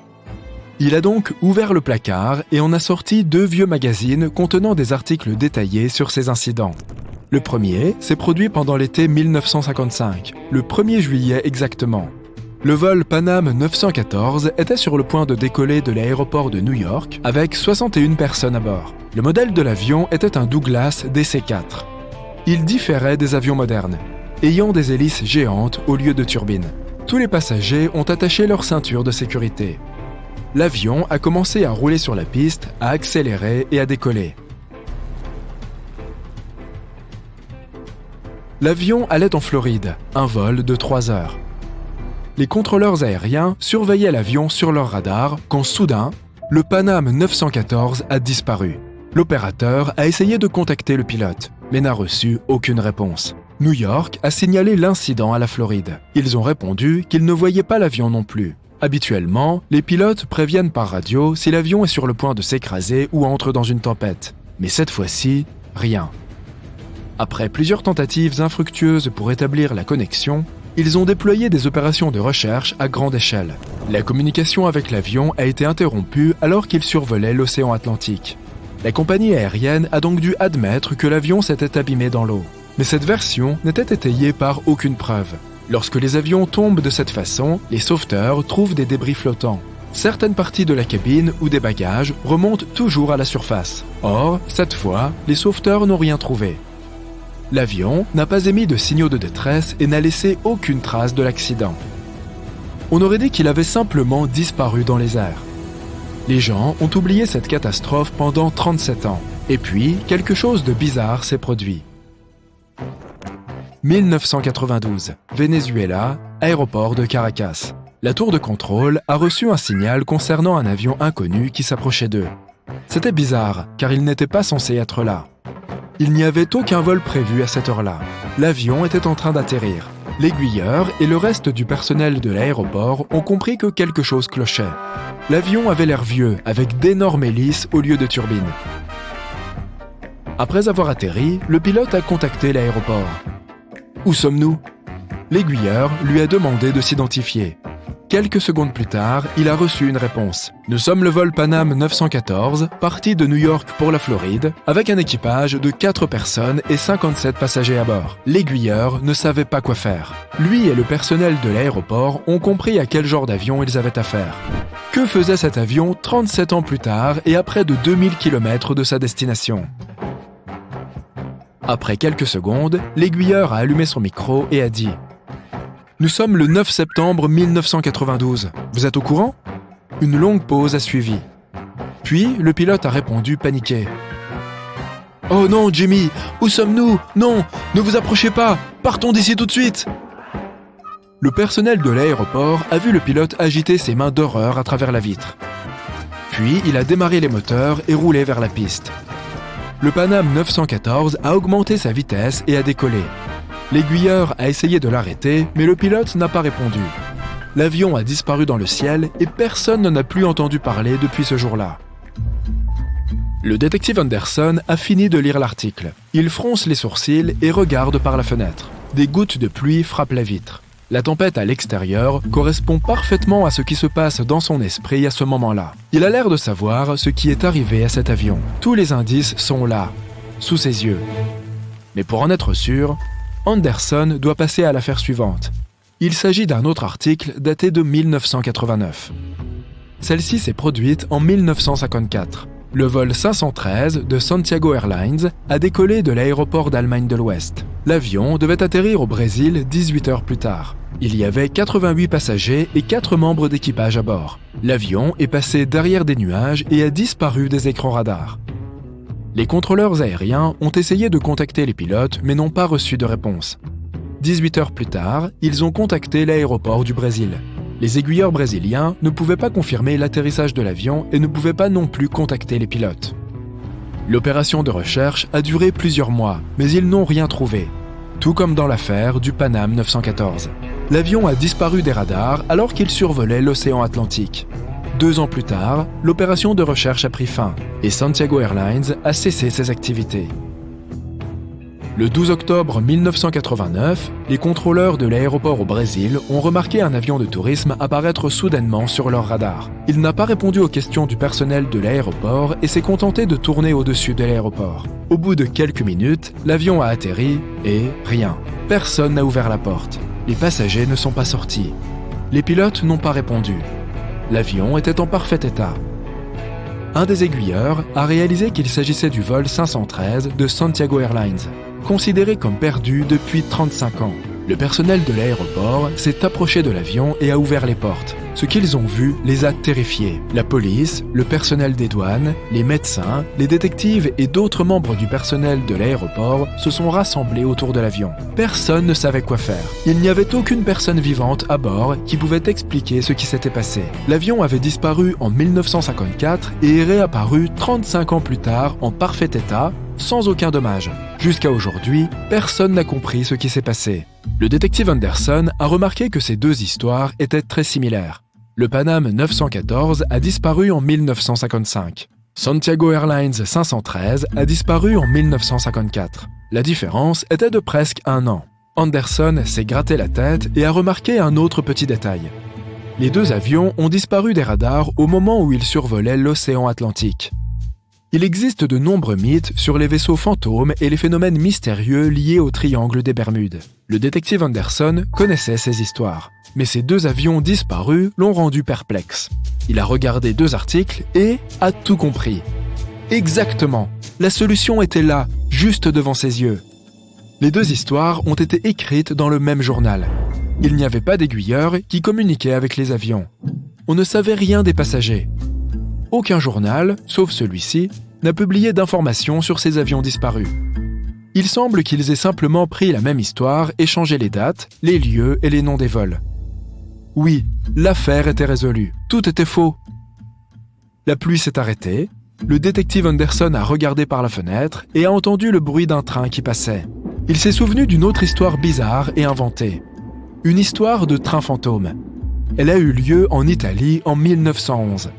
Il a donc ouvert le placard et en a sorti 2 vieux magazines contenant des articles détaillés sur ces incidents. Le premier s'est produit pendant l'été 1955, le 1er juillet exactement. Le vol Pan Am 914 était sur le point de décoller de l'aéroport de New York avec 61 personnes à bord. Le modèle de l'avion était un Douglas DC-4. Il différait des avions modernes, ayant des hélices géantes au lieu de turbines. Tous les passagers ont attaché leur ceinture de sécurité. L'avion a commencé à rouler sur la piste, à accélérer et à décoller. L'avion allait en Floride, un vol de 3 heures. Les contrôleurs aériens surveillaient l'avion sur leur radar quand soudain, le Pan Am 914 a disparu. L'opérateur a essayé de contacter le pilote, mais n'a reçu aucune réponse. New York a signalé l'incident à la Floride. Ils ont répondu qu'ils ne voyaient pas l'avion non plus. Habituellement, les pilotes préviennent par radio si l'avion est sur le point de s'écraser ou entre dans une tempête. Mais cette fois-ci, rien. Après plusieurs tentatives infructueuses pour établir la connexion, ils ont déployé des opérations de recherche à grande échelle. La communication avec l'avion a été interrompue alors qu'il survolait l'océan Atlantique. La compagnie aérienne a donc dû admettre que l'avion s'était abîmé dans l'eau. Mais cette version n'était étayée par aucune preuve. Lorsque les avions tombent de cette façon, les sauveteurs trouvent des débris flottants. Certaines parties de la cabine ou des bagages remontent toujours à la surface. Or, cette fois, les sauveteurs n'ont rien trouvé. L'avion n'a pas émis de signaux de détresse et n'a laissé aucune trace de l'accident. On aurait dit qu'il avait simplement disparu dans les airs. Les gens ont oublié cette catastrophe pendant 37 ans. Et puis, quelque chose de bizarre s'est produit. 1992, Venezuela, aéroport de Caracas. La tour de contrôle a reçu un signal concernant un avion inconnu qui s'approchait d'eux. C'était bizarre, car il n'était pas censé être là. Il n'y avait aucun vol prévu à cette heure-là. L'avion était en train d'atterrir. L'aiguilleur et le reste du personnel de l'aéroport ont compris que quelque chose clochait. L'avion avait l'air vieux, avec d'énormes hélices au lieu de turbines. Après avoir atterri, le pilote a contacté l'aéroport. « Où sommes-nous » L'aiguilleur lui a demandé de s'identifier. Quelques secondes plus tard, il a reçu une réponse. « Nous sommes le vol Pan Am 914, parti de New York pour la Floride, avec un équipage de 4 personnes et 57 passagers à bord. » L'aiguilleur ne savait pas quoi faire. Lui et le personnel de l'aéroport ont compris à quel genre d'avion ils avaient affaire. Que faisait cet avion 37 ans plus tard et à près de 2000 km de sa destination ? Après quelques secondes, l'aiguilleur a allumé son micro et a dit « Nous sommes le 9 septembre 1992. Vous êtes au courant ?» Une longue pause a suivi. Puis, le pilote a répondu paniqué. « Oh non, Jimmy, où sommes-nous? Non, ne vous approchez pas, partons d'ici tout de suite !» Le personnel de l'aéroport a vu le pilote agiter ses mains d'horreur à travers la vitre. Puis, il a démarré les moteurs et roulé vers la piste. Le Pan Am 914 a augmenté sa vitesse et a décollé. L'aiguilleur a essayé de l'arrêter, mais le pilote n'a pas répondu. L'avion a disparu dans le ciel et personne n'en a plus entendu parler depuis ce jour-là. Le détective Anderson a fini de lire l'article. Il fronce les sourcils et regarde par la fenêtre. Des gouttes de pluie frappent la vitre. La tempête à l'extérieur correspond parfaitement à ce qui se passe dans son esprit à ce moment-là. Il a l'air de savoir ce qui est arrivé à cet avion. Tous les indices sont là, sous ses yeux. Mais pour en être sûr, Anderson doit passer à l'affaire suivante. Il s'agit d'un autre article daté de 1989. Celle-ci s'est produite en 1954. Le vol 513 de Santiago Airlines a décollé de l'aéroport d'Allemagne de l'Ouest. L'avion devait atterrir au Brésil 18 heures plus tard. Il y avait 88 passagers et 4 membres d'équipage à bord. L'avion est passé derrière des nuages et a disparu des écrans radars. Les contrôleurs aériens ont essayé de contacter les pilotes mais n'ont pas reçu de réponse. 18 heures plus tard, ils ont contacté l'aéroport du Brésil. Les aiguilleurs brésiliens ne pouvaient pas confirmer l'atterrissage de l'avion et ne pouvaient pas non plus contacter les pilotes. L'opération de recherche a duré plusieurs mois, mais ils n'ont rien trouvé. Tout comme dans l'affaire du Pan Am 914. L'avion a disparu des radars alors qu'il survolait l'océan Atlantique. 2 ans plus tard, l'opération de recherche a pris fin et Santiago Airlines a cessé ses activités. Le 12 octobre 1989, les contrôleurs de l'aéroport au Brésil ont remarqué un avion de tourisme apparaître soudainement sur leur radar. Il n'a pas répondu aux questions du personnel de l'aéroport et s'est contenté de tourner au-dessus de l'aéroport. Au bout de quelques minutes, l'avion a atterri et rien. Personne n'a ouvert la porte. Les passagers ne sont pas sortis. Les pilotes n'ont pas répondu. L'avion était en parfait état. Un des aiguilleurs a réalisé qu'il s'agissait du vol 513 de Santiago Airlines, considéré comme perdu depuis 35 ans. Le personnel de l'aéroport s'est approché de l'avion et a ouvert les portes. Ce qu'ils ont vu les a terrifiés. La police, le personnel des douanes, les médecins, les détectives et d'autres membres du personnel de l'aéroport se sont rassemblés autour de l'avion. Personne ne savait quoi faire. Il n'y avait aucune personne vivante à bord qui pouvait expliquer ce qui s'était passé. L'avion avait disparu en 1954 et est réapparu 35 ans plus tard en parfait état, sans aucun dommage. Jusqu'à aujourd'hui, personne n'a compris ce qui s'est passé. Le détective Anderson a remarqué que ces deux histoires étaient très similaires. Le Pan Am 914 a disparu en 1955. Santiago Airlines 513 a disparu en 1954. La différence était de presque 1 an. Anderson s'est gratté la tête et a remarqué un autre petit détail. Les deux avions ont disparu des radars au moment où ils survolaient l'océan Atlantique. Il existe de nombreux mythes sur les vaisseaux fantômes et les phénomènes mystérieux liés au triangle des Bermudes. Le détective Anderson connaissait ces histoires, mais ces 2 avions disparus l'ont rendu perplexe. Il a regardé 2 articles et a tout compris. Exactement, la solution était là, juste devant ses yeux. Les 2 histoires ont été écrites dans le même journal. Il n'y avait pas d'aiguilleur qui communiquait avec les avions. On ne savait rien des passagers. Aucun journal, sauf celui-ci, n'a publié d'informations sur ces avions disparus. Il semble qu'ils aient simplement pris la même histoire et changé les dates, les lieux et les noms des vols. Oui, l'affaire était résolue. Tout était faux. La pluie s'est arrêtée, le détective Anderson a regardé par la fenêtre et a entendu le bruit d'un train qui passait. Il s'est souvenu d'une autre histoire bizarre et inventée. Une histoire de train fantôme. Elle a eu lieu en Italie en 1911.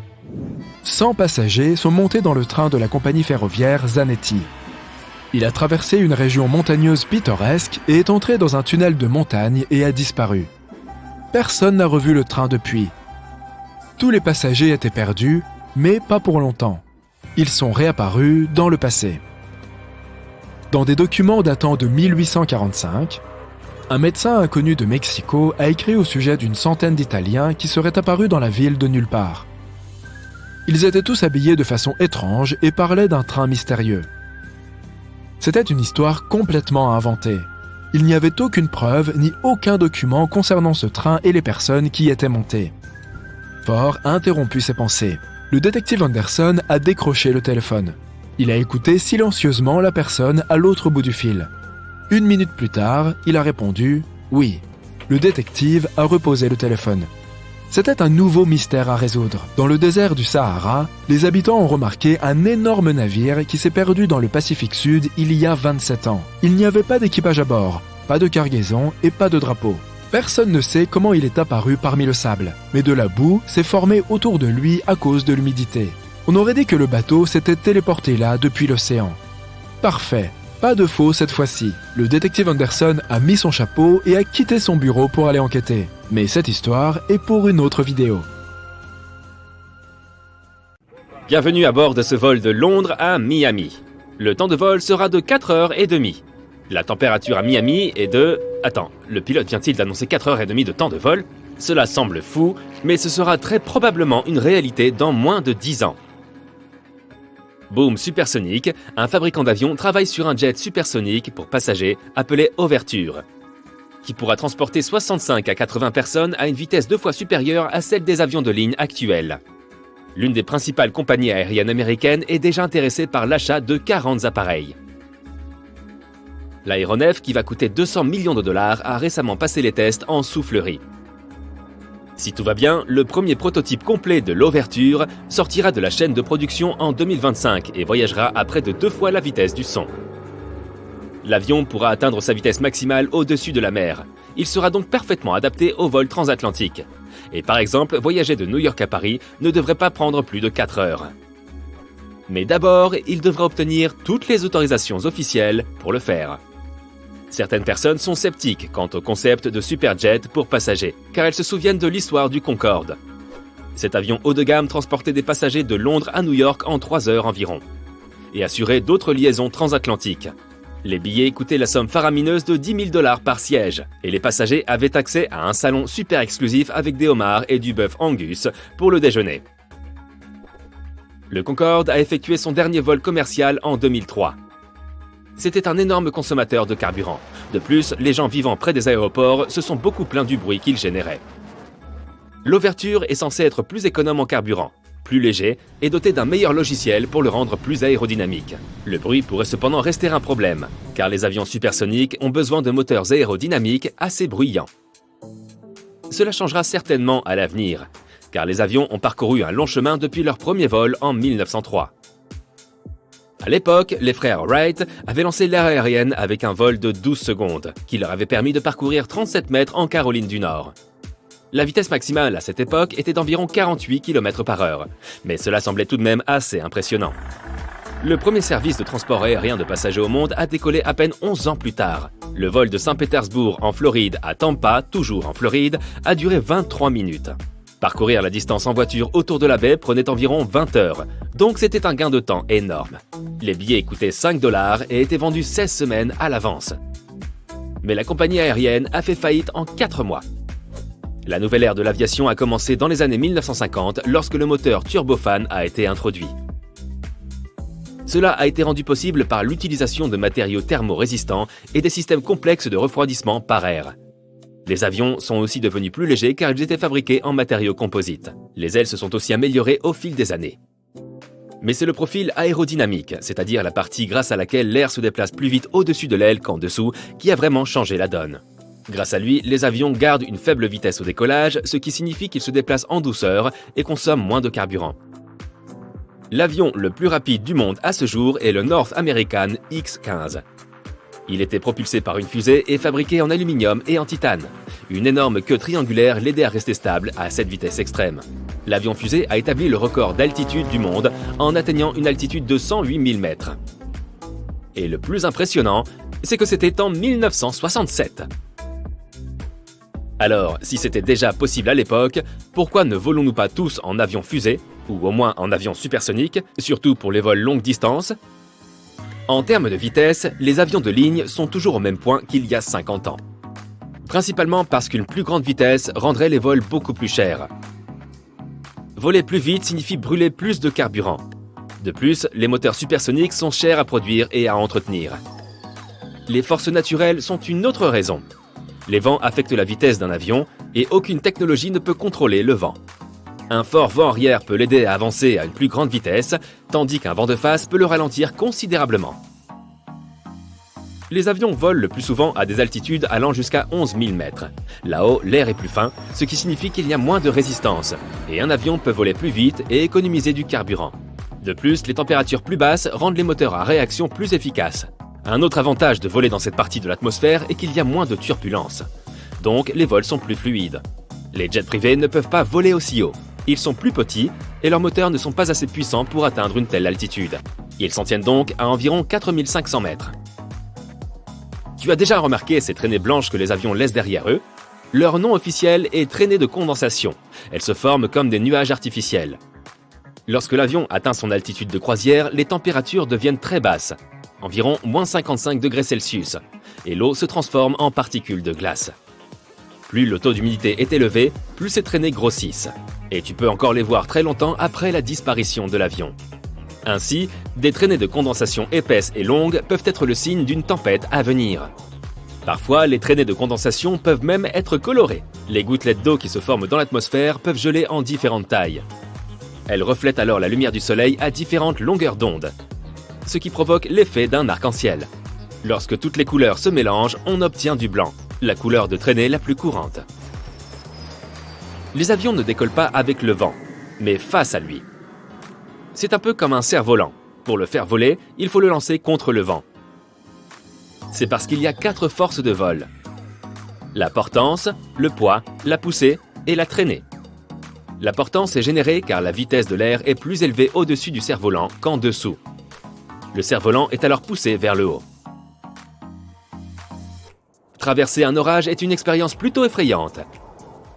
100 passagers sont montés dans le train de la compagnie ferroviaire Zanetti. Il a traversé une région montagneuse pittoresque et est entré dans un tunnel de montagne et a disparu. Personne n'a revu le train depuis. Tous les passagers étaient perdus, mais pas pour longtemps. Ils sont réapparus dans le passé. Dans des documents datant de 1845, un médecin inconnu de Mexico a écrit au sujet d'une centaine d'Italiens qui seraient apparus dans la ville de nulle part. Ils étaient tous habillés de façon étrange et parlaient d'un train mystérieux. C'était une histoire complètement inventée. Il n'y avait aucune preuve ni aucun document concernant ce train et les personnes qui y étaient montées. Ford a interrompu ses pensées. Le détective Anderson a décroché le téléphone. Il a écouté silencieusement la personne à l'autre bout du fil. 1 minute plus tard, il a répondu « Oui ». Le détective a reposé le téléphone. C'était un nouveau mystère à résoudre. Dans le désert du Sahara, les habitants ont remarqué un énorme navire qui s'est perdu dans le Pacifique Sud il y a 27 ans. Il n'y avait pas d'équipage à bord, pas de cargaison et pas de drapeau. Personne ne sait comment il est apparu parmi le sable, mais de la boue s'est formée autour de lui à cause de l'humidité. On aurait dit que le bateau s'était téléporté là depuis l'océan. Parfait. Pas de faux cette fois-ci. Le détective Anderson a mis son chapeau et a quitté son bureau pour aller enquêter. Mais cette histoire est pour une autre vidéo. Bienvenue à bord de ce vol de Londres à Miami. Le temps de vol sera de 4h30. La température à Miami est de... Attends, le pilote vient-il d'annoncer 4h30 de temps de vol? Cela semble fou, mais ce sera très probablement une réalité dans moins de 10 ans. Boom Supersonic, un fabricant d'avions, travaille sur un jet supersonique pour passagers appelé Overture, qui pourra transporter 65 à 80 personnes à une vitesse 2 fois supérieure à celle des avions de ligne actuels. L'une des principales compagnies aériennes américaines est déjà intéressée par l'achat de 40 appareils. L'aéronef, qui va coûter 200 millions de dollars, a récemment passé les tests en soufflerie. Si tout va bien, le premier prototype complet de l'Overture sortira de la chaîne de production en 2025 et voyagera à près de 2 fois la vitesse du son. L'avion pourra atteindre sa vitesse maximale au-dessus de la mer. Il sera donc parfaitement adapté au vol transatlantique. Et par exemple, voyager de New York à Paris ne devrait pas prendre plus de 4 heures. Mais d'abord, il devra obtenir toutes les autorisations officielles pour le faire. Certaines personnes sont sceptiques quant au concept de superjet pour passagers, car elles se souviennent de l'histoire du Concorde. Cet avion haut de gamme transportait des passagers de Londres à New York en 3 heures environ, et assurait d'autres liaisons transatlantiques. Les billets coûtaient la somme faramineuse de 10 000 $ par siège, et les passagers avaient accès à un salon super exclusif avec des homards et du bœuf Angus pour le déjeuner. Le Concorde a effectué son dernier vol commercial en 2003. C'était un énorme consommateur de carburant. De plus, les gens vivant près des aéroports se sont beaucoup plaints du bruit qu'il générait. L'Overture est censée être plus économe en carburant, plus léger et doté d'un meilleur logiciel pour le rendre plus aérodynamique. Le bruit pourrait cependant rester un problème, car les avions supersoniques ont besoin de moteurs aérodynamiques assez bruyants. Cela changera certainement à l'avenir, car les avions ont parcouru un long chemin depuis leur premier vol en 1903. À l'époque, les frères Wright avaient lancé l'ère aérienne avec un vol de 12 secondes, qui leur avait permis de parcourir 37 mètres en Caroline du Nord. La vitesse maximale à cette époque était d'environ 48 km/h, mais cela semblait tout de même assez impressionnant. Le premier service de transport aérien de passagers au monde a décollé à peine 11 ans plus tard. Le vol de Saint-Pétersbourg en Floride à Tampa, toujours en Floride, a duré 23 minutes. Parcourir la distance en voiture autour de la baie prenait environ 20 heures, donc c'était un gain de temps énorme. Les billets coûtaient 5 $ et étaient vendus 16 semaines à l'avance. Mais la compagnie aérienne a fait faillite en 4 mois. La nouvelle ère de l'aviation a commencé dans les années 1950 lorsque le moteur turbofan a été introduit. Cela a été rendu possible par l'utilisation de matériaux thermorésistants et des systèmes complexes de refroidissement par air. Les avions sont aussi devenus plus légers car ils étaient fabriqués en matériaux composites. Les ailes se sont aussi améliorées au fil des années. Mais c'est le profil aérodynamique, c'est-à-dire la partie grâce à laquelle l'air se déplace plus vite au-dessus de l'aile qu'en dessous, qui a vraiment changé la donne. Grâce à lui, les avions gardent une faible vitesse au décollage, ce qui signifie qu'ils se déplacent en douceur et consomment moins de carburant. L'avion le plus rapide du monde à ce jour est le North American X-15. Il était propulsé par une fusée et fabriqué en aluminium et en titane. Une énorme queue triangulaire l'aidait à rester stable à cette vitesse extrême. L'avion fusée a établi le record d'altitude du monde en atteignant une altitude de 108 000 mètres. Et le plus impressionnant, c'est que c'était en 1967. Alors, si c'était déjà possible à l'époque, pourquoi ne volons-nous pas tous en avion fusée, ou au moins en avion supersonique, surtout pour les vols longue distance ? En termes de vitesse, les avions de ligne sont toujours au même point qu'il y a 50 ans. Principalement parce qu'une plus grande vitesse rendrait les vols beaucoup plus chers. Voler plus vite signifie brûler plus de carburant. De plus, les moteurs supersoniques sont chers à produire et à entretenir. Les forces naturelles sont une autre raison. Les vents affectent la vitesse d'un avion et aucune technologie ne peut contrôler le vent. Un fort vent arrière peut l'aider à avancer à une plus grande vitesse, tandis qu'un vent de face peut le ralentir considérablement. Les avions volent le plus souvent à des altitudes allant jusqu'à 11 000 mètres. Là-haut, l'air est plus fin, ce qui signifie qu'il y a moins de résistance, et un avion peut voler plus vite et économiser du carburant. De plus, les températures plus basses rendent les moteurs à réaction plus efficaces. Un autre avantage de voler dans cette partie de l'atmosphère est qu'il y a moins de turbulences. Donc, les vols sont plus fluides. Les jets privés ne peuvent pas voler aussi haut. Ils sont plus petits et leurs moteurs ne sont pas assez puissants pour atteindre une telle altitude. Ils s'en tiennent donc à environ 4500 mètres. Tu as déjà remarqué ces traînées blanches que les avions laissent derrière eux ? Leur nom officiel est traînée de condensation. Elles se forment comme des nuages artificiels. Lorsque l'avion atteint son altitude de croisière, les températures deviennent très basses, environ -55 degrés Celsius, et l'eau se transforme en particules de glace. Plus le taux d'humidité est élevé, plus ces traînées grossissent. Et tu peux encore les voir très longtemps après la disparition de l'avion. Ainsi, des traînées de condensation épaisses et longues peuvent être le signe d'une tempête à venir. Parfois, les traînées de condensation peuvent même être colorées. Les gouttelettes d'eau qui se forment dans l'atmosphère peuvent geler en différentes tailles. Elles reflètent alors la lumière du soleil à différentes longueurs d'onde, ce qui provoque l'effet d'un arc-en-ciel. Lorsque toutes les couleurs se mélangent, on obtient du blanc, la couleur de traînée la plus courante. Les avions ne décollent pas avec le vent, mais face à lui. C'est un peu comme un cerf-volant. Pour le faire voler, il faut le lancer contre le vent. C'est parce qu'il y a 4 forces de vol. La portance, le poids, la poussée et la traînée. La portance est générée car la vitesse de l'air est plus élevée au-dessus du cerf-volant qu'en dessous. Le cerf-volant est alors poussé vers le haut. Traverser un orage est une expérience plutôt effrayante.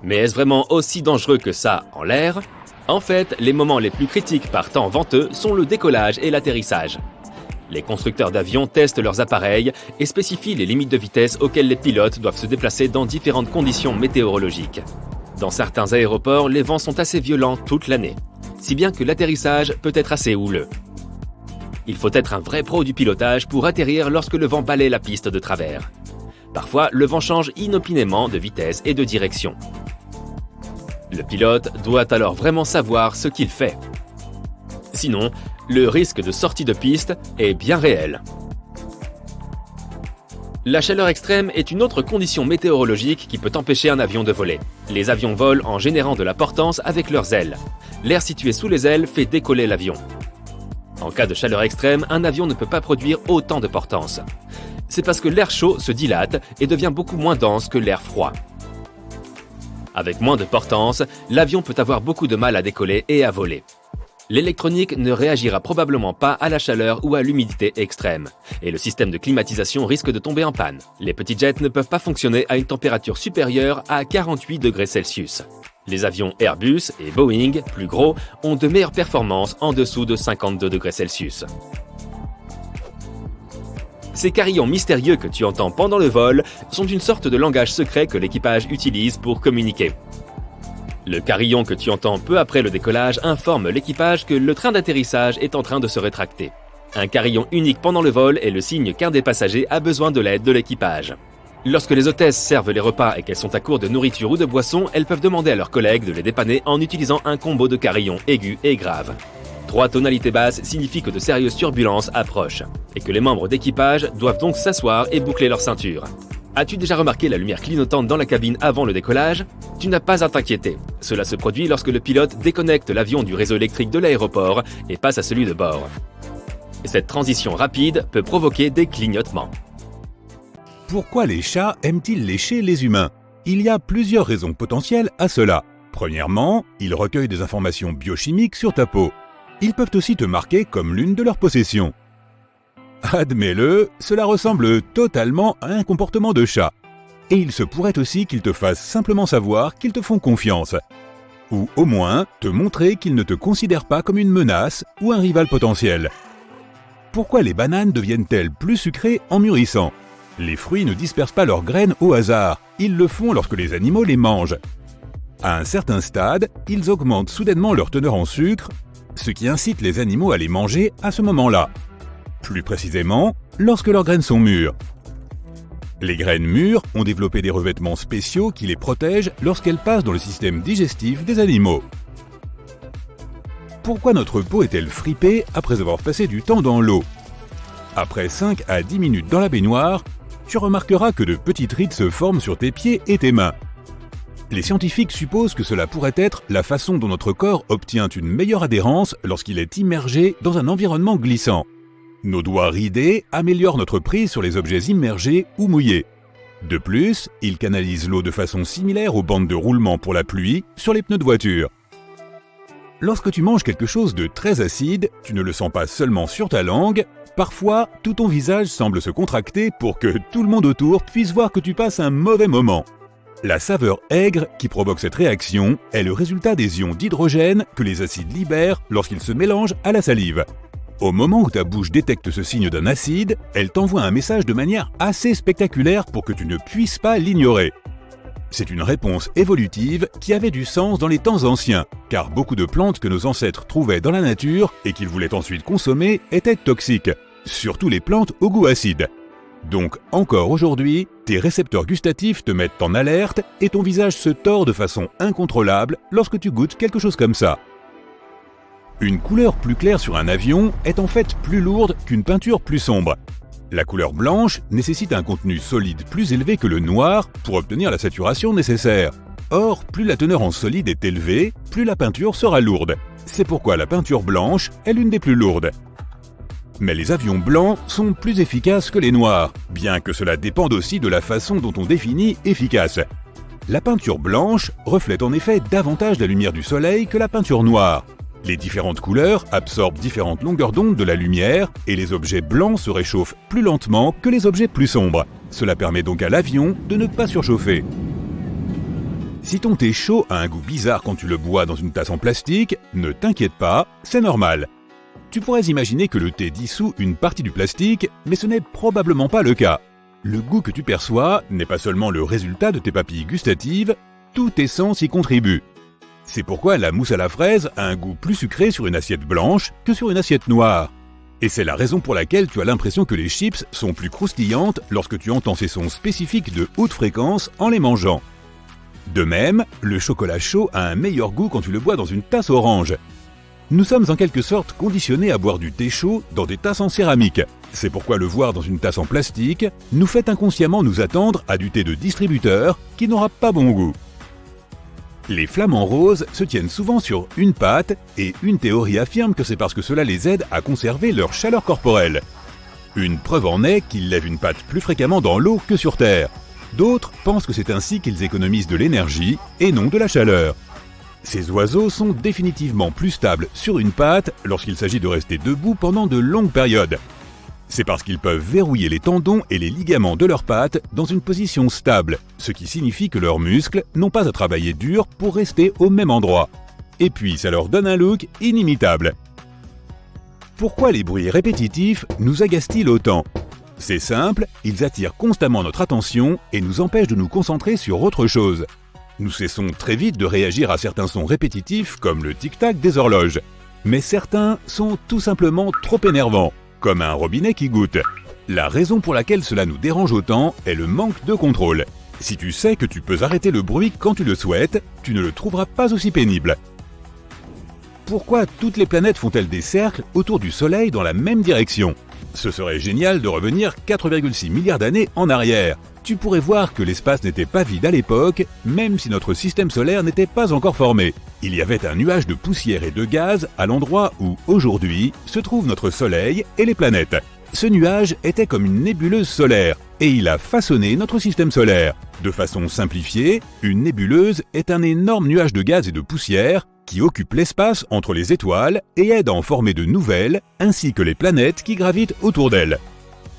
Mais est-ce vraiment aussi dangereux que ça en l'air ? En fait, les moments les plus critiques par temps venteux sont le décollage et l'atterrissage. Les constructeurs d'avions testent leurs appareils et spécifient les limites de vitesse auxquelles les pilotes doivent se déplacer dans différentes conditions météorologiques. Dans certains aéroports, les vents sont assez violents toute l'année, si bien que l'atterrissage peut être assez houleux. Il faut être un vrai pro du pilotage pour atterrir lorsque le vent balaie la piste de travers. Parfois, le vent change inopinément de vitesse et de direction. Le pilote doit alors vraiment savoir ce qu'il fait. Sinon, le risque de sortie de piste est bien réel. La chaleur extrême est une autre condition météorologique qui peut empêcher un avion de voler. Les avions volent en générant de la portance avec leurs ailes. L'air situé sous les ailes fait décoller l'avion. En cas de chaleur extrême, un avion ne peut pas produire autant de portance. C'est parce que l'air chaud se dilate et devient beaucoup moins dense que l'air froid. Avec moins de portance, l'avion peut avoir beaucoup de mal à décoller et à voler. L'électronique ne réagira probablement pas à la chaleur ou à l'humidité extrême, et le système de climatisation risque de tomber en panne. Les petits jets ne peuvent pas fonctionner à une température supérieure à 48 degrés Celsius. Les avions Airbus et Boeing, plus gros, ont de meilleures performances en dessous de 52 degrés Celsius. Ces carillons mystérieux que tu entends pendant le vol sont une sorte de langage secret que l'équipage utilise pour communiquer. Le carillon que tu entends peu après le décollage informe l'équipage que le train d'atterrissage est en train de se rétracter. Un carillon unique pendant le vol est le signe qu'un des passagers a besoin de l'aide de l'équipage. Lorsque les hôtesses servent les repas et qu'elles sont à court de nourriture ou de boissons, elles peuvent demander à leurs collègues de les dépanner en utilisant un combo de carillons aigus et graves. 3 tonalités basses signifient que de sérieuses turbulences approchent, et que les membres d'équipage doivent donc s'asseoir et boucler leur ceinture. As-tu déjà remarqué la lumière clignotante dans la cabine avant le décollage? Tu n'as pas à t'inquiéter. Cela se produit lorsque le pilote déconnecte l'avion du réseau électrique de l'aéroport et passe à celui de bord. Cette transition rapide peut provoquer des clignotements. Pourquoi les chats aiment-ils lécher les humains? Il y a plusieurs raisons potentielles à cela. Premièrement, ils recueillent des informations biochimiques sur ta peau. Ils peuvent aussi te marquer comme l'une de leurs possessions. Admets-le, cela ressemble totalement à un comportement de chat. Et il se pourrait aussi qu'ils te fassent simplement savoir qu'ils te font confiance. Ou au moins, te montrer qu'ils ne te considèrent pas comme une menace ou un rival potentiel. Pourquoi les bananes deviennent-elles plus sucrées en mûrissant? Les fruits ne dispersent pas leurs graines au hasard, ils le font lorsque les animaux les mangent. À un certain stade, ils augmentent soudainement leur teneur en sucre, ce qui incite les animaux à les manger à ce moment-là. Plus précisément, lorsque leurs graines sont mûres. Les graines mûres ont développé des revêtements spéciaux qui les protègent lorsqu'elles passent dans le système digestif des animaux. Pourquoi notre peau est-elle fripée après avoir passé du temps dans l'eau? Après 5 à 10 minutes dans la baignoire, tu remarqueras que de petites rides se forment sur tes pieds et tes mains. Les scientifiques supposent que cela pourrait être la façon dont notre corps obtient une meilleure adhérence lorsqu'il est immergé dans un environnement glissant. Nos doigts ridés améliorent notre prise sur les objets immergés ou mouillés. De plus, ils canalisent l'eau de façon similaire aux bandes de roulement pour la pluie sur les pneus de voiture. Lorsque tu manges quelque chose de très acide, tu ne le sens pas seulement sur ta langue, parfois tout ton visage semble se contracter pour que tout le monde autour puisse voir que tu passes un mauvais moment. La saveur aigre qui provoque cette réaction est le résultat des ions d'hydrogène que les acides libèrent lorsqu'ils se mélangent à la salive. Au moment où ta bouche détecte ce signe d'un acide, elle t'envoie un message de manière assez spectaculaire pour que tu ne puisses pas l'ignorer. C'est une réponse évolutive qui avait du sens dans les temps anciens, car beaucoup de plantes que nos ancêtres trouvaient dans la nature et qu'ils voulaient ensuite consommer étaient toxiques, surtout les plantes au goût acide. Donc encore aujourd'hui, tes récepteurs gustatifs te mettent en alerte et ton visage se tord de façon incontrôlable lorsque tu goûtes quelque chose comme ça. Une couleur plus claire sur un avion est en fait plus lourde qu'une peinture plus sombre. La couleur blanche nécessite un contenu solide plus élevé que le noir pour obtenir la saturation nécessaire. Or, plus la teneur en solide est élevée, plus la peinture sera lourde. C'est pourquoi la peinture blanche est l'une des plus lourdes. Mais les avions blancs sont plus efficaces que les noirs, bien que cela dépende aussi de la façon dont on définit efficace. La peinture blanche reflète en effet davantage la lumière du soleil que la peinture noire. Les différentes couleurs absorbent différentes longueurs d'onde de la lumière et les objets blancs se réchauffent plus lentement que les objets plus sombres. Cela permet donc à l'avion de ne pas surchauffer. Si ton thé chaud a un goût bizarre quand tu le bois dans une tasse en plastique, ne t'inquiète pas, c'est normal. Tu pourrais imaginer que le thé dissout une partie du plastique, mais ce n'est probablement pas le cas. Le goût que tu perçois n'est pas seulement le résultat de tes papilles gustatives, tous tes sens y contribuent. C'est pourquoi la mousse à la fraise a un goût plus sucré sur une assiette blanche que sur une assiette noire. Et c'est la raison pour laquelle tu as l'impression que les chips sont plus croustillantes lorsque tu entends ces sons spécifiques de haute fréquence en les mangeant. De même, le chocolat chaud a un meilleur goût quand tu le bois dans une tasse orange. Nous sommes en quelque sorte conditionnés à boire du thé chaud dans des tasses en céramique. C'est pourquoi le voir dans une tasse en plastique nous fait inconsciemment nous attendre à du thé de distributeur qui n'aura pas bon goût. Les flamants roses se tiennent souvent sur une patte et une théorie affirme que c'est parce que cela les aide à conserver leur chaleur corporelle. Une preuve en est qu'ils lèvent une patte plus fréquemment dans l'eau que sur Terre. D'autres pensent que c'est ainsi qu'ils économisent de l'énergie et non de la chaleur. Ces oiseaux sont définitivement plus stables sur une patte lorsqu'il s'agit de rester debout pendant de longues périodes. C'est parce qu'ils peuvent verrouiller les tendons et les ligaments de leurs pattes dans une position stable, ce qui signifie que leurs muscles n'ont pas à travailler dur pour rester au même endroit. Et puis ça leur donne un look inimitable. Pourquoi les bruits répétitifs nous agacent-ils autant ? C'est simple, ils attirent constamment notre attention et nous empêchent de nous concentrer sur autre chose. Nous cessons très vite de réagir à certains sons répétitifs comme le tic-tac des horloges. Mais certains sont tout simplement trop énervants, comme un robinet qui goutte. La raison pour laquelle cela nous dérange autant est le manque de contrôle. Si tu sais que tu peux arrêter le bruit quand tu le souhaites, tu ne le trouveras pas aussi pénible. Pourquoi toutes les planètes font-elles des cercles autour du Soleil dans la même direction ? Ce serait génial de revenir 4,6 milliards d'années en arrière. Tu pourrais voir que l'espace n'était pas vide à l'époque, même si notre système solaire n'était pas encore formé. Il y avait un nuage de poussière et de gaz à l'endroit où, aujourd'hui, se trouve notre Soleil et les planètes. Ce nuage était comme une nébuleuse solaire, et il a façonné notre système solaire. De façon simplifiée, une nébuleuse est un énorme nuage de gaz et de poussière qui occupe l'espace entre les étoiles et aide à en former de nouvelles, ainsi que les planètes qui gravitent autour d'elle.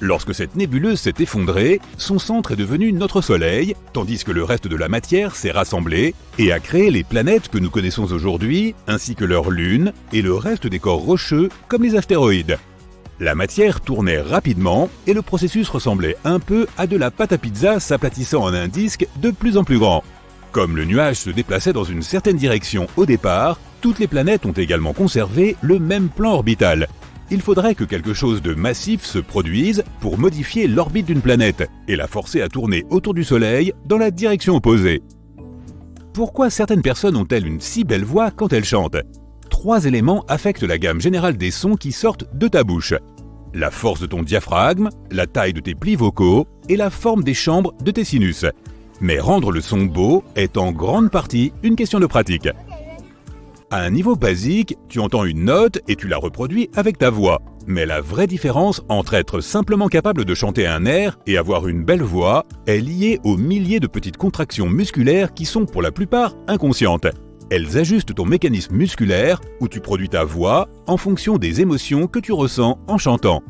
Lorsque cette nébuleuse s'est effondrée, son centre est devenu notre Soleil, tandis que le reste de la matière s'est rassemblé et a créé les planètes que nous connaissons aujourd'hui, ainsi que leurs lunes et le reste des corps rocheux comme les astéroïdes. La matière tournait rapidement et le processus ressemblait un peu à de la pâte à pizza s'aplatissant en un disque de plus en plus grand. Comme le nuage se déplaçait dans une certaine direction au départ, toutes les planètes ont également conservé le même plan orbital. Il faudrait que quelque chose de massif se produise pour modifier l'orbite d'une planète et la forcer à tourner autour du Soleil dans la direction opposée. Pourquoi certaines personnes ont-elles une si belle voix quand elles chantent ? 3 éléments affectent la gamme générale des sons qui sortent de ta bouche. La force de ton diaphragme, la taille de tes plis vocaux et la forme des chambres de tes sinus. Mais rendre le son beau est en grande partie une question de pratique. À un niveau basique, tu entends une note et tu la reproduis avec ta voix. Mais la vraie différence entre être simplement capable de chanter un air et avoir une belle voix est liée aux milliers de petites contractions musculaires qui sont pour la plupart inconscientes. Elles ajustent ton mécanisme musculaire où tu produis ta voix en fonction des émotions que tu ressens en chantant.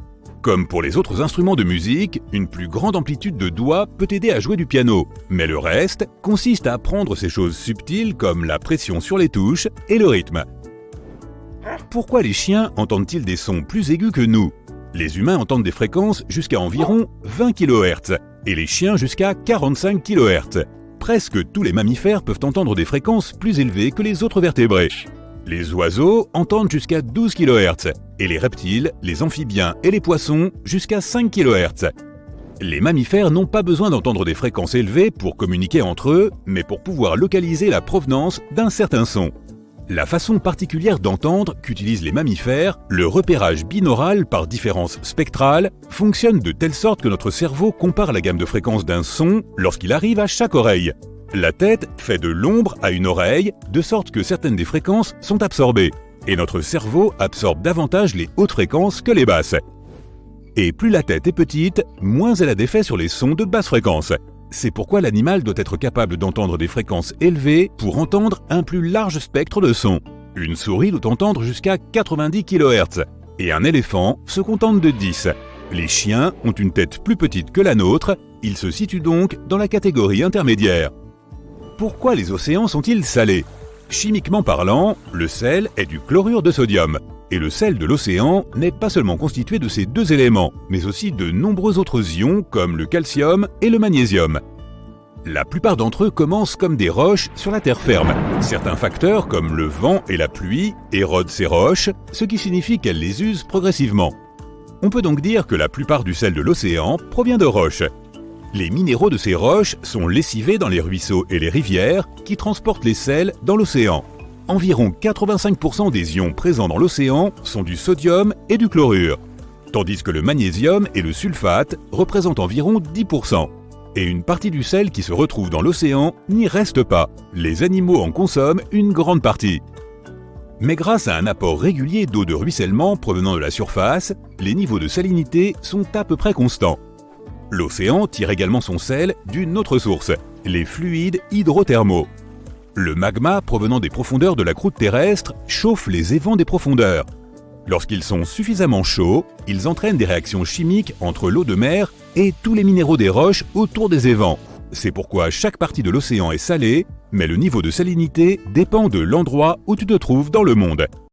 Comme pour les autres instruments de musique, une plus grande amplitude de doigts peut t'aider à jouer du piano, mais le reste consiste à apprendre ces choses subtiles comme la pression sur les touches et le rythme. Pourquoi les chiens entendent-ils des sons plus aigus que nous ? Les humains entendent des fréquences jusqu'à environ 20 kHz et les chiens jusqu'à 45 kHz. Presque tous les mammifères peuvent entendre des fréquences plus élevées que les autres vertébrés. Les oiseaux entendent jusqu'à 12 kHz et les reptiles, les amphibiens et les poissons jusqu'à 5 kHz. Les mammifères n'ont pas besoin d'entendre des fréquences élevées pour communiquer entre eux, mais pour pouvoir localiser la provenance d'un certain son. La façon particulière d'entendre qu'utilisent les mammifères, le repérage binaural par différence spectrale, fonctionne de telle sorte que notre cerveau compare la gamme de fréquences d'un son lorsqu'il arrive à chaque oreille. La tête fait de l'ombre à une oreille, de sorte que certaines des fréquences sont absorbées, et notre cerveau absorbe davantage les hautes fréquences que les basses. Et plus la tête est petite, moins elle a d'effet sur les sons de basse fréquence. C'est pourquoi l'animal doit être capable d'entendre des fréquences élevées pour entendre un plus large spectre de sons. Une souris doit entendre jusqu'à 90 kHz, et un éléphant se contente de 10. Les chiens ont une tête plus petite que la nôtre, ils se situent donc dans la catégorie intermédiaire. Pourquoi les océans sont-ils salés ? Chimiquement parlant, le sel est du chlorure de sodium. Et le sel de l'océan n'est pas seulement constitué de ces 2 éléments, mais aussi de nombreux autres ions comme le calcium et le magnésium. La plupart d'entre eux commencent comme des roches sur la terre ferme. Certains facteurs, comme le vent et la pluie, érodent ces roches, ce qui signifie qu'elles les usent progressivement. On peut donc dire que la plupart du sel de l'océan provient de roches. Les minéraux de ces roches sont lessivés dans les ruisseaux et les rivières qui transportent les sels dans l'océan. Environ 85% des ions présents dans l'océan sont du sodium et du chlorure, tandis que le magnésium et le sulfate représentent environ 10%. Et une partie du sel qui se retrouve dans l'océan n'y reste pas. Les animaux en consomment une grande partie. Mais grâce à un apport régulier d'eau de ruissellement provenant de la surface, les niveaux de salinité sont à peu près constants. L'océan tire également son sel d'une autre source, les fluides hydrothermaux. Le magma provenant des profondeurs de la croûte terrestre chauffe les évents des profondeurs. Lorsqu'ils sont suffisamment chauds, ils entraînent des réactions chimiques entre l'eau de mer et tous les minéraux des roches autour des évents. C'est pourquoi chaque partie de l'océan est salée, mais le niveau de salinité dépend de l'endroit où tu te trouves dans le monde.